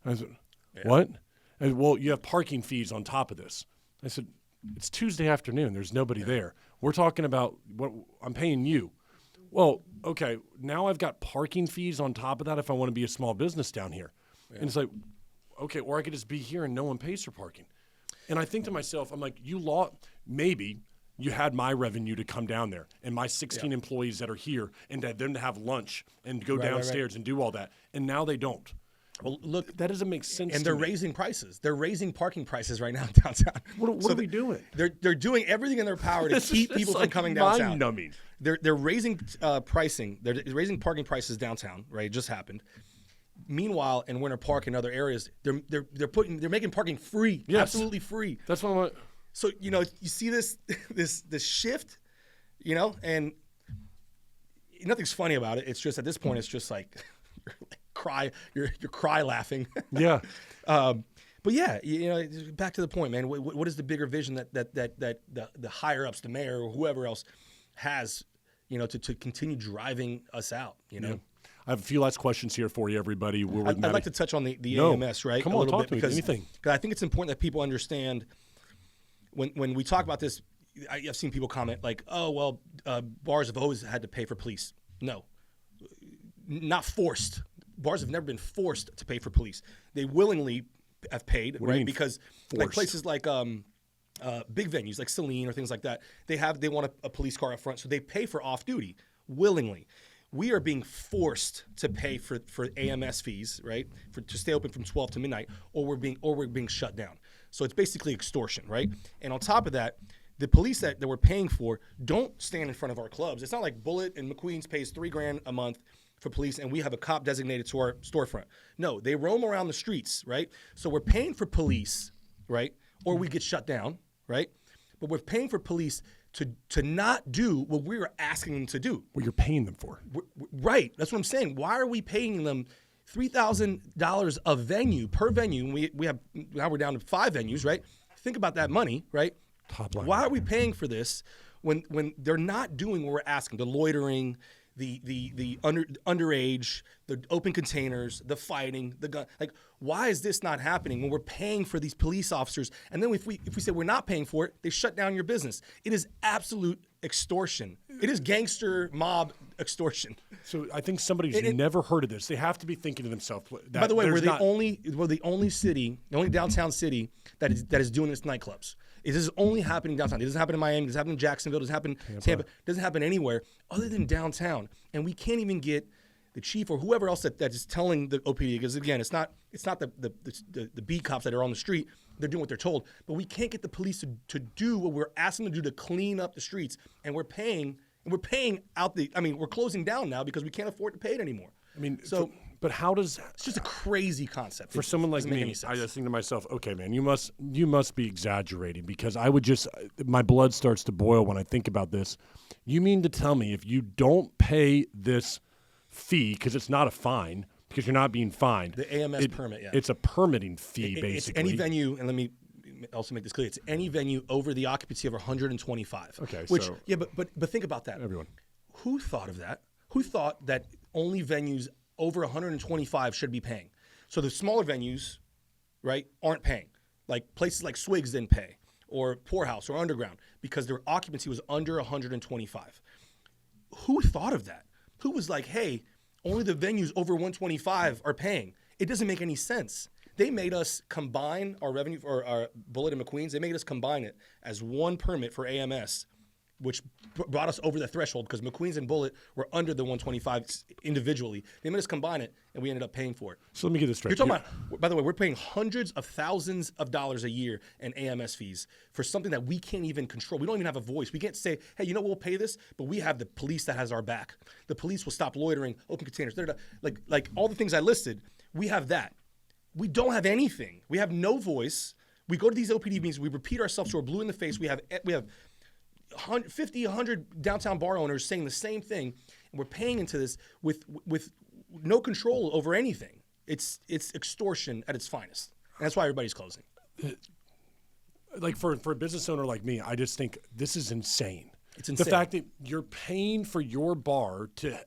S2: I said, what? And, well, you have parking fees on top of this. I said, it's Tuesday afternoon. There's nobody there. We're talking about what I'm paying you. Well, okay, now I've got parking fees on top of that if I want to be a small business down here. Yeah. And it's like, okay, or I could just be here and no one pays for parking. And I think to myself, I'm like, maybe you had my revenue to come down there and my 16 employees that are here and them to have lunch and go downstairs and do all that. And now they don't. Well, look, that doesn't make sense.
S1: And
S2: they're
S1: raising prices. They're raising parking prices right now downtown.
S2: What are we doing?
S1: They're doing everything in their power to keep people from coming downtown.
S2: Mind-numbing.
S1: They're raising pricing. They're raising parking prices downtown. Right, it just happened. Meanwhile, in Winter Park and other areas, they're making parking free. Yes. Absolutely free.
S2: That's what I'm like.
S1: So you see this shift, and nothing's funny about it. It's just at this point, it's just like. You're cry laughing.
S2: Yeah.
S1: But yeah, back to the point, man. What is the bigger vision that the higher ups, the mayor or whoever else has, to continue driving us out,
S2: Yeah. I have a few last questions here for you, everybody.
S1: I'd like to touch on the AMS, right?
S2: Come on,
S1: talk
S2: to me. Anything.
S1: Because I think it's important that people understand when we talk about this. I've seen people comment like, "Oh, well, bars have always had to pay for police." No, not forced. Bars have never been forced to pay for police. They willingly have paid, right? Because like places like big venues like Celine or things like that, they want a police car up front, so they pay for off duty willingly. We are being forced to pay for AMS fees, right? To stay open from 12 to midnight, or we're being shut down. So it's basically extortion, right? And on top of that, the police that we're paying for don't stand in front of our clubs. It's not like Bullitt and McQueen's pays $3,000 a month for police, and we have a cop designated to our storefront. No, they roam around the streets, right? So we're paying for police, right? Or we get shut down, right? But we're paying for police to not do what we're asking them to do.
S2: What you're paying them for.
S1: Right. That's what I'm saying. Why are we paying them $3,000 a venue per venue? We have now we're down to 5 venues, right? Think about that money, right?
S2: Top line.
S1: Why are we paying for this when they're not doing what we're asking? The loitering, the underage, the open containers, the fighting, the gun. Like, why is this not happening when we're paying for these police officers? And then if we say we're not paying for it, they shut down your business. It is absolute extortion. It is gangster mob extortion.
S2: So I think somebody's never heard of this. They have to be thinking to themselves.
S1: By the way, we're the only city, the only downtown city that is doing this nightclubs. It is only happening downtown. It doesn't happen in Miami. It doesn't happen in Jacksonville. It doesn't happen in Tampa. It doesn't happen anywhere other than downtown. And we can't even get the chief or whoever else that is telling the OPD, because again, it's not the beat cops that are on the street. They're doing what they're told. But we can't get the police to do what we're asking them to do to clean up the streets. And we're paying out we're closing down now because we can't afford to pay it anymore.
S2: I mean,
S1: so
S2: but how does
S1: it's just a crazy concept
S2: for someone like me? I just think to myself, okay, man, you must be exaggerating, because I would just my blood starts to boil when I think about this. You mean to tell me if you don't pay this fee, because it's not a fine, because you're not being fined,
S1: the AMS permit,
S2: it's a permitting fee, basically.
S1: It's any venue, and let me also make this clear. It's any venue over the occupancy of 125.
S2: Okay,
S1: which
S2: so
S1: but think about that.
S2: Everyone,
S1: who thought of that? Who thought that only venues over 125 should be paying? So the smaller venues, right, aren't paying. Like places like Swigs didn't pay, or Poorhouse or Underground, because their occupancy was under 125. Who thought of that? Who was like, hey, only the venues over 125 are paying? It doesn't make any sense. They made us combine our revenue, or our Bullitt and McQueen's, they made us combine it as one permit for AMS, which brought us over the threshold, because McQueen's and Bullitt were under the 125 individually. They made us combine it, and we ended up paying for it.
S2: so let me get this straight.
S1: You're talking about, by the way, we're paying hundreds of thousands of dollars a year in AMS fees for something that we can't even control. We don't even have a voice. We can't say, hey, you know, we'll pay this, but we have the police that has our back. The police will stop loitering, open containers. Like all the things I listed, we have that. We don't have anything. We have no voice. We go to these OPD meetings. We repeat ourselves so we're blue in the face. We have 50, 100 downtown bar owners saying the same thing, and we're paying into this with no control over anything. It's extortion at its finest, and that's why everybody's closing.
S2: Like for a business owner like me, I just think this is insane.
S1: It's insane.
S2: The fact that you're paying for your bar to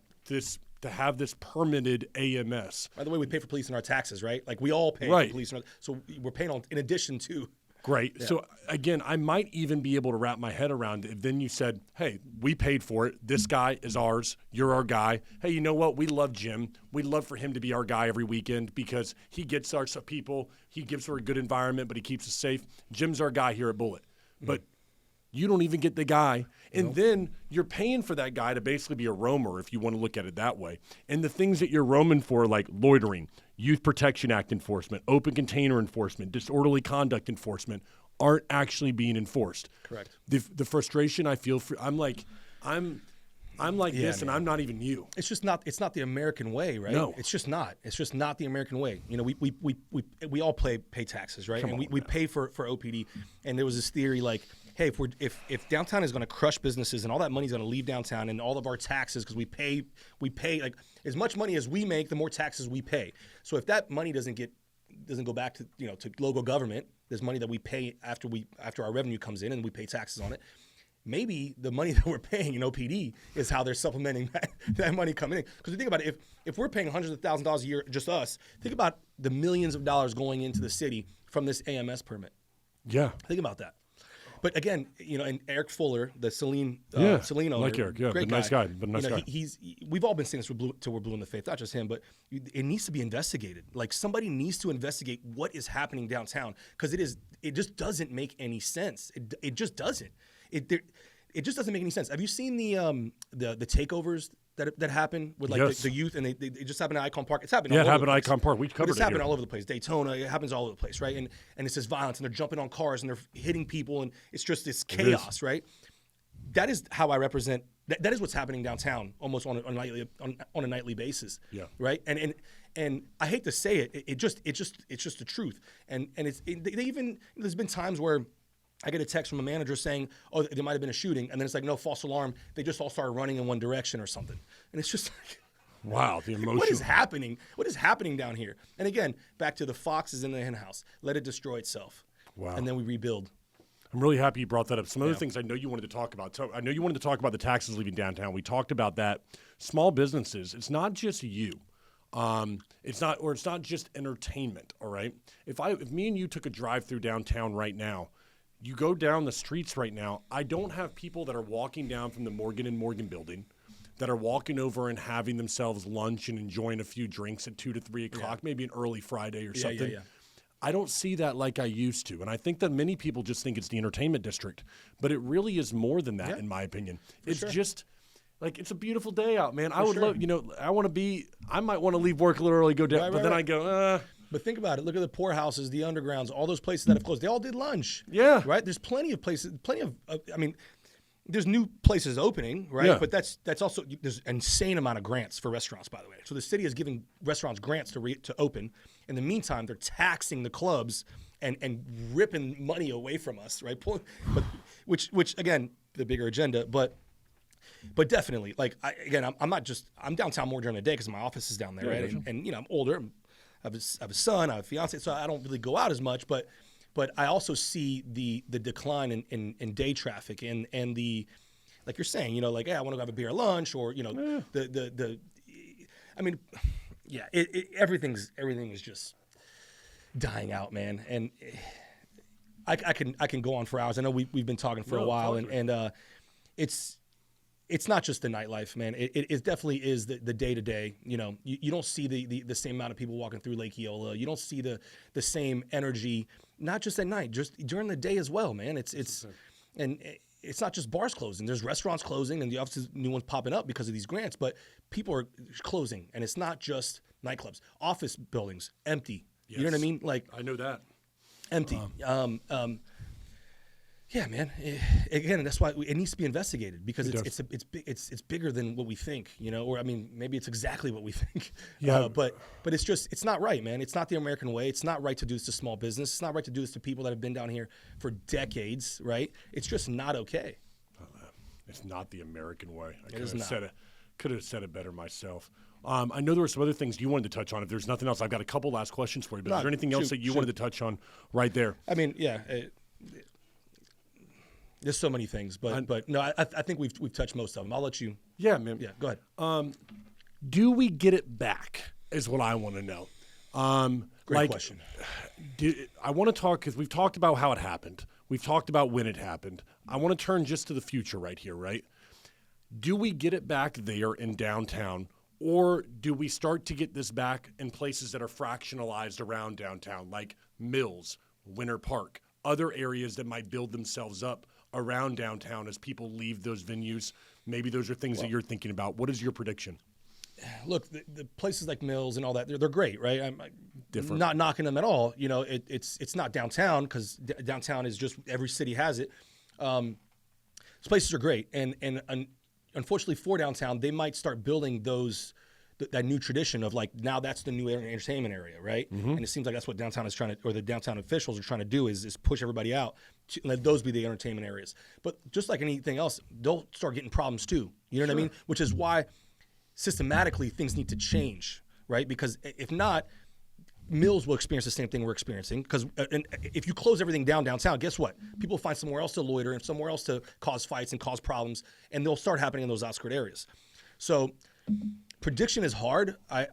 S2: have this permitted AMS.
S1: By the way, we pay for police in our taxes, right? Like we all pay
S2: Right.
S1: for police, so we're paying on in addition to.
S2: Great.
S1: Yeah.
S2: So again, I might even be able to wrap my head around it if then you said, hey, we paid for it. This guy is ours. You're our guy. Hey, you know what? We love Jim. We'd love for him to be our guy every weekend because he gets our people. He gives her a good environment, but he keeps us safe. Jim's our guy here at Bullitt. Mm-hmm. But you don't even get the guy. And then you're paying for that guy to basically be a roamer, if you want to look at it that way. And the things that you're roaming for, like loitering, Youth Protection Act enforcement, open container enforcement, disorderly conduct enforcement, aren't actually being enforced.
S1: Correct.
S2: The frustration I feel, I'm like this, and I'm not even you.
S1: It's just not. It's not the American way, right?
S2: No.
S1: It's just not. It's just not the American way. You know, we all pay taxes, right? We pay for OPD. And there was this theory like, hey, if downtown is going to crush businesses and all that money is going to leave downtown and all of our taxes, because we pay like as much money as we make, the more taxes we pay. So if that money doesn't go back to to local government, there's money that we pay after our revenue comes in and we pay taxes on it. Maybe the money that we're paying in OPD is how they're supplementing that money coming in. Because you think about it, if we're paying hundreds of thousands of dollars a year, just us, think about the millions of dollars going into the city from this AMS permit.
S2: Yeah.
S1: Think about that. But again, and Eric Fuller, the Celine owner,
S2: like Eric, yeah,
S1: great
S2: but nice guy, but nice guy.
S1: We've all been saying this till we're blue in the face, not just him, but it needs to be investigated. Like somebody needs to investigate what is happening downtown, because it just doesn't make any sense. It just doesn't. It just doesn't make any sense. Have you seen the takeovers that happen with like the youth, and they just happen at Icon Park? It's happening.
S2: Yeah, it happened at Icon Park. We covered it.
S1: It's happening all over the place. Daytona, it happens all over the place, right? And it's this violence, and they're jumping on cars, and they're hitting people, and it's just this chaos, right? That is how I represent. That is what's happening downtown, almost on a nightly basis.
S2: Yeah.
S1: Right. And I hate to say it, it's just the truth. And there's been times where I get a text from a manager saying, oh, there might have been a shooting. And then it's like, no, false alarm. They just all started running in one direction or something. And it's just like,
S2: wow, the emotion.
S1: What is happening? What is happening down here? And again, back to the foxes in the hen house. Let it destroy itself.
S2: Wow.
S1: And then we rebuild.
S2: I'm really happy you brought that up. Some other things I know you wanted to talk about. So I know you wanted to talk about the taxes leaving downtown. We talked about that. Small businesses, it's not just you. It's not just entertainment, all right? If me and you took a drive through downtown right now, you go down the streets right now, I don't have people that are walking down from the Morgan & Morgan building that are walking over and having themselves lunch and enjoying a few drinks at 2 to 3 o'clock, maybe an early Friday or something.
S1: Yeah.
S2: I don't see that like I used to. And I think that many people just think it's the entertainment district. But it really is more than that, in my opinion. It's just like, it's a beautiful day out, man. I would love, I might want to leave work a little early, go down, but then I go,
S1: But think about it. Look at the poorhouses, the undergrounds, all those places that have closed. They all did lunch.
S2: Yeah.
S1: Right? There's plenty of places, there's new places opening, right?
S2: Yeah.
S1: But that's also, there's an insane amount of grants for restaurants, by the way. So the city is giving restaurants grants to open. In the meantime, they're taxing the clubs and ripping money away from us, right? But which again, the bigger agenda, but definitely, like, I'm downtown more during the day because my office is down there, right? And I'm older, I have a son, I have a fiance, so I don't really go out as much, but I also see the decline in day traffic and the, like you're saying, like, I want to go have a beer at lunch, or everything is just dying out, man. And I can go on for hours. I know we've been talking for a while, and it's not just the nightlife, man. It definitely is the day to day. You don't see the same amount of people walking through Lake Eola. You don't see the same energy, not just at night, just during the day as well, man. It's not just bars closing. There's restaurants closing, and the offices, new ones popping up because of these grants. But people are closing, and it's not just nightclubs. Office buildings empty. Yes. You know what I mean? Like,
S2: I know that.
S1: Empty. Yeah, man. Again, that's why it needs to be investigated, because it's bigger than what we think, or maybe it's exactly what we think.
S2: Yeah.
S1: But it's not right, man. It's not the American way. It's not right to do this to small business. It's not right to do this to people that have been down here for decades, right? It's just not okay.
S2: It's not the American way. I
S1: could
S2: have said it better myself. I know there were some other things you wanted to touch on. If there's nothing else, I've got a couple last questions for you. But is there anything else that you wanted to touch on right there?
S1: There's so many things, but no, I think we've touched most of them. I'll let you.
S2: Yeah, man.
S1: Yeah, go ahead.
S2: Do we get it back is what I want to know.
S1: Great question.
S2: I want to talk, because we've talked about how it happened. We've talked about when it happened. I want to turn just to the future right here, right? Do we get it back there in downtown, or do we start to get this back in places that are fractionalized around downtown, like Mills, Winter Park, other areas that might build themselves up around downtown as people leave those venues? Maybe those are things that you're thinking about. What is your prediction?
S1: Look, the places like Mills and all that, they're great, right? I'm
S2: Different.
S1: Not knocking them at all. It's not downtown, because downtown is just, every city has it. Those places are great, and unfortunately for downtown, they might start building that new tradition of, like, now that's the new entertainment area, right? Mm-hmm. And it seems like that's what downtown is trying to, or the downtown officials are trying to do, is push everybody out to let those be the entertainment areas. But just like anything else, they'll start getting problems too. You know what I mean? Which is why systematically things need to change, right? Because if not, Mills will experience the same thing we're experiencing. Because if you close everything downtown, guess what? People find somewhere else to loiter and somewhere else to cause fights and cause problems, and they'll start happening in those outskirt areas. So prediction is hard. I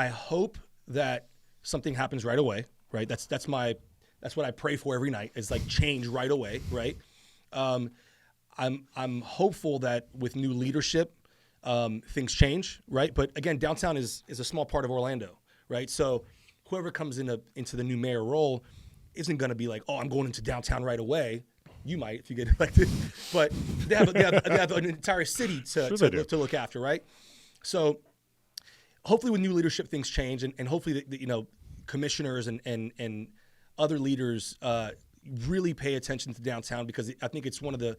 S1: hope that something happens right away, right? That's what I pray for every night, is like change right away, right? I'm hopeful that with new leadership, things change, right? But again, downtown is a small part of Orlando, right? So whoever comes into the new mayor role isn't going to be like, oh, I'm going into downtown right away. You might if you get elected, but they have an entire city to look after, right? So hopefully with new leadership things change, and hopefully the commissioners and other leaders really pay attention to downtown, because I think it's one of the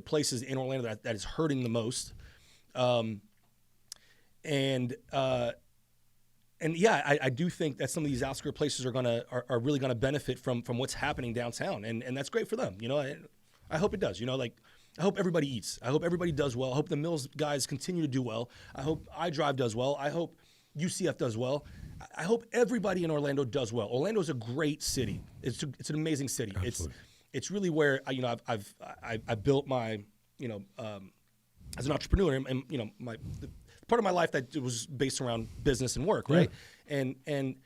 S1: places in Orlando that is hurting the most. And yeah, I do think that some of these outskirt places are really gonna benefit from what's happening downtown, and that's great for them. I hope it does. I hope everybody eats. I hope everybody does well. I hope the Mills guys continue to do well. I hope iDrive does well. I hope UCF does well. I hope everybody in Orlando does well. Orlando is a great city. It's an amazing city.
S2: Absolutely.
S1: It's really where I've built my as an entrepreneur, and the part of my life that was based around business and work, right? Yeah. And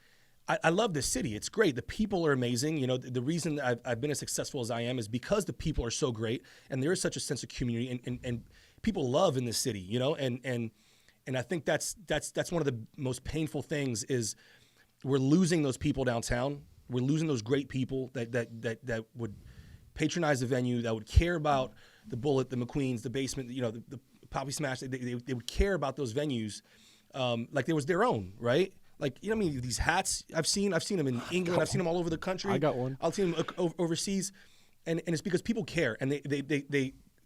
S1: I love this city. It's great. The people are amazing. The reason that I've been as successful as I am is because the people are so great, and there is such a sense of community, and people love in this city. And I think that's one of the most painful things is we're losing those people downtown. We're losing those great people that would patronize the venue, that would care about the Bullitt, the McQueen's, the Basement, the Poppy Smash. They would care about those venues like they was their own, right? Like, these hats I've seen them in England. I've seen them all over the country.
S2: I got one.
S1: I've seen them overseas, and it's because people care, and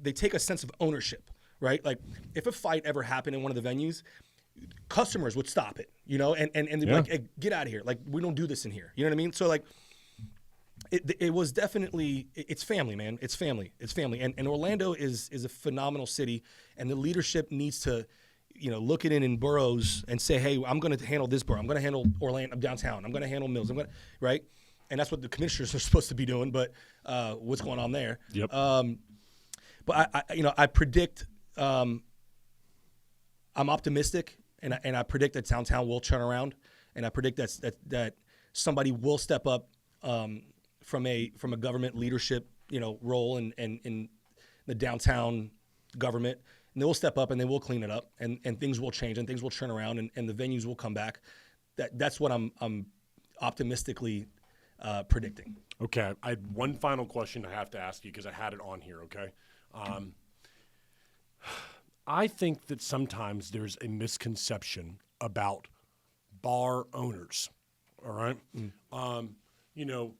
S1: they take a sense of ownership, right? Like if a fight ever happened in one of the venues, customers would stop it, you know, and they'd be like, hey, get out of here. Like, we don't do this in here. You know what I mean? So like, it was definitely, it's family, man. It's family. And Orlando is a phenomenal city, and the leadership needs to, you know, look at it in boroughs and say, hey, I'm going to handle this borough. I'm going to handle Orlando downtown. I'm going to handle Mills. Right? And that's what the commissioners are supposed to be doing. But what's going on there?
S2: Yep.
S1: But I predict, I'm optimistic, and I predict that downtown will turn around, and I predict that somebody will step up from a government leadership, you know, role in the downtown government. And they will step up and they will clean it up, and things will change and things will turn around, and the venues will come back. That's what I'm optimistically predicting.
S2: Okay, I had one final question I have to ask you because I had it on here, okay? I think that sometimes there's a misconception about bar owners, all right? You know,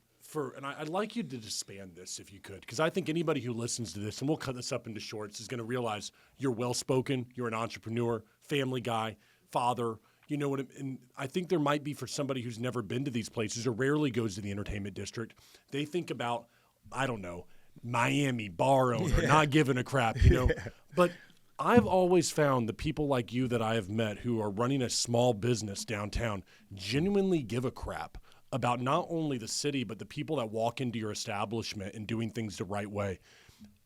S2: and I'd like you to expand this if you could, because I think anybody who listens to this, and we'll cut this up into shorts, is going to realize you're well-spoken, you're an entrepreneur, family guy, father, you know what, and I think there might be for somebody who's never been to these places or rarely goes to the entertainment district, they think about, I don't know, Miami bar owner, not giving a crap, you know, but I've always found the people like you that I have met who are running a small business downtown genuinely give a crap about not only the city, but the people that walk into your establishment and doing things the right way.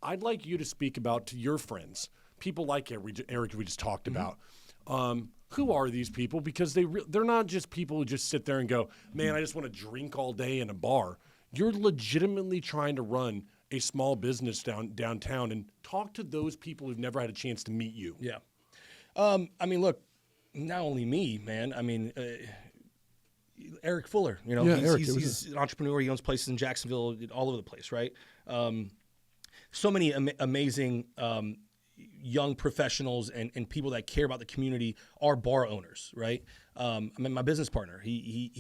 S2: I'd like you to speak about to your friends, people like Eric we just talked about. Who are these people? Because they're not just people who just sit there and go, man, I just want to drink all day in a bar. You're legitimately trying to run a small business downtown, and talk to those people who've never had a chance to meet you.
S1: Yeah. I mean, look, not only me, man. I mean, Eric Fuller, you know, he's an entrepreneur. He owns places in Jacksonville, all over the place, right? So many amazing young professionals and people that care about the community are bar owners, right? I mean, my business partner, he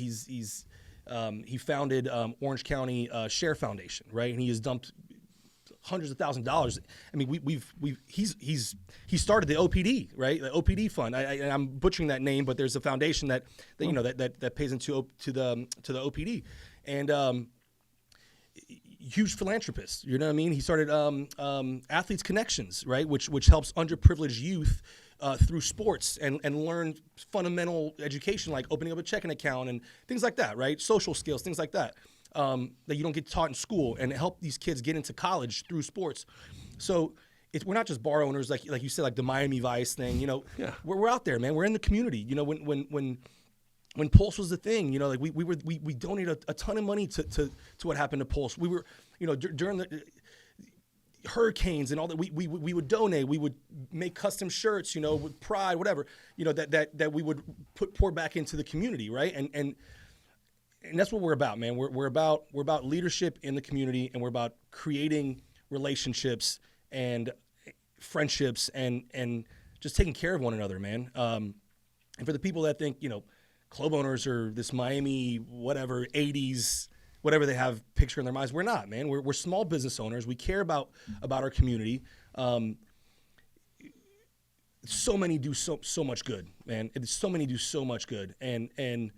S1: founded Orange County Share Foundation, right? And he has dumped hundreds of thousands of dollars. I mean, he started the OPD, right? The OPD fund. I'm butchering that name, but there's a foundation that you know that pays into the OPD, and huge philanthropist. You know what I mean? He started Athletes Connections, right? Which helps underprivileged youth through sports and learn fundamental education, like opening up a checking account and things like that, right? Social skills, things like that. That you don't get taught in school, and help these kids get into college through sports. So we're not just bar owners, like you said, like the Miami Vice thing. You know, we're out there, man. We're in the community. You know, when Pulse was the thing, you know, like we donated a ton of money to what happened to Pulse. We were, you know, during the hurricanes and all that, we would donate. We would make custom shirts, you know, with pride, whatever, you know, that we would pour back into the community, right? And that's what we're about, man. We're about leadership in the community, and we're about creating relationships and friendships and just taking care of one another, man. And for the people that think, you know, club owners are this Miami whatever 80s whatever they have picture in their minds, we're not, man. We're small business owners. We care about our community. So many do so much good, man. So many do so much good, and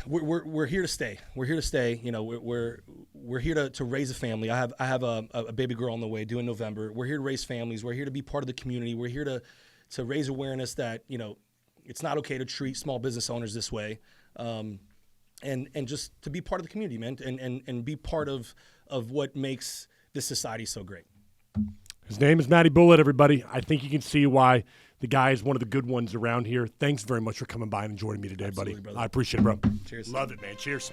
S1: we're here to stay. We're here to stay. You know, we're here to raise a family. I have a baby girl on the way due in November. We're here to raise families. We're here to be part of the community. We're here to raise awareness that, you know, it's not okay to treat small business owners this way, and just to be part of the community, man, and be part of what makes this society so great.
S2: His name is Matty Bullitt, everybody. I think you can see why the guy is one of the good ones around here. Thanks very much for coming by and joining me today,
S1: Absolutely,
S2: buddy.
S1: brother.
S2: I appreciate it, bro.
S1: Cheers.
S2: Love it, man. Cheers.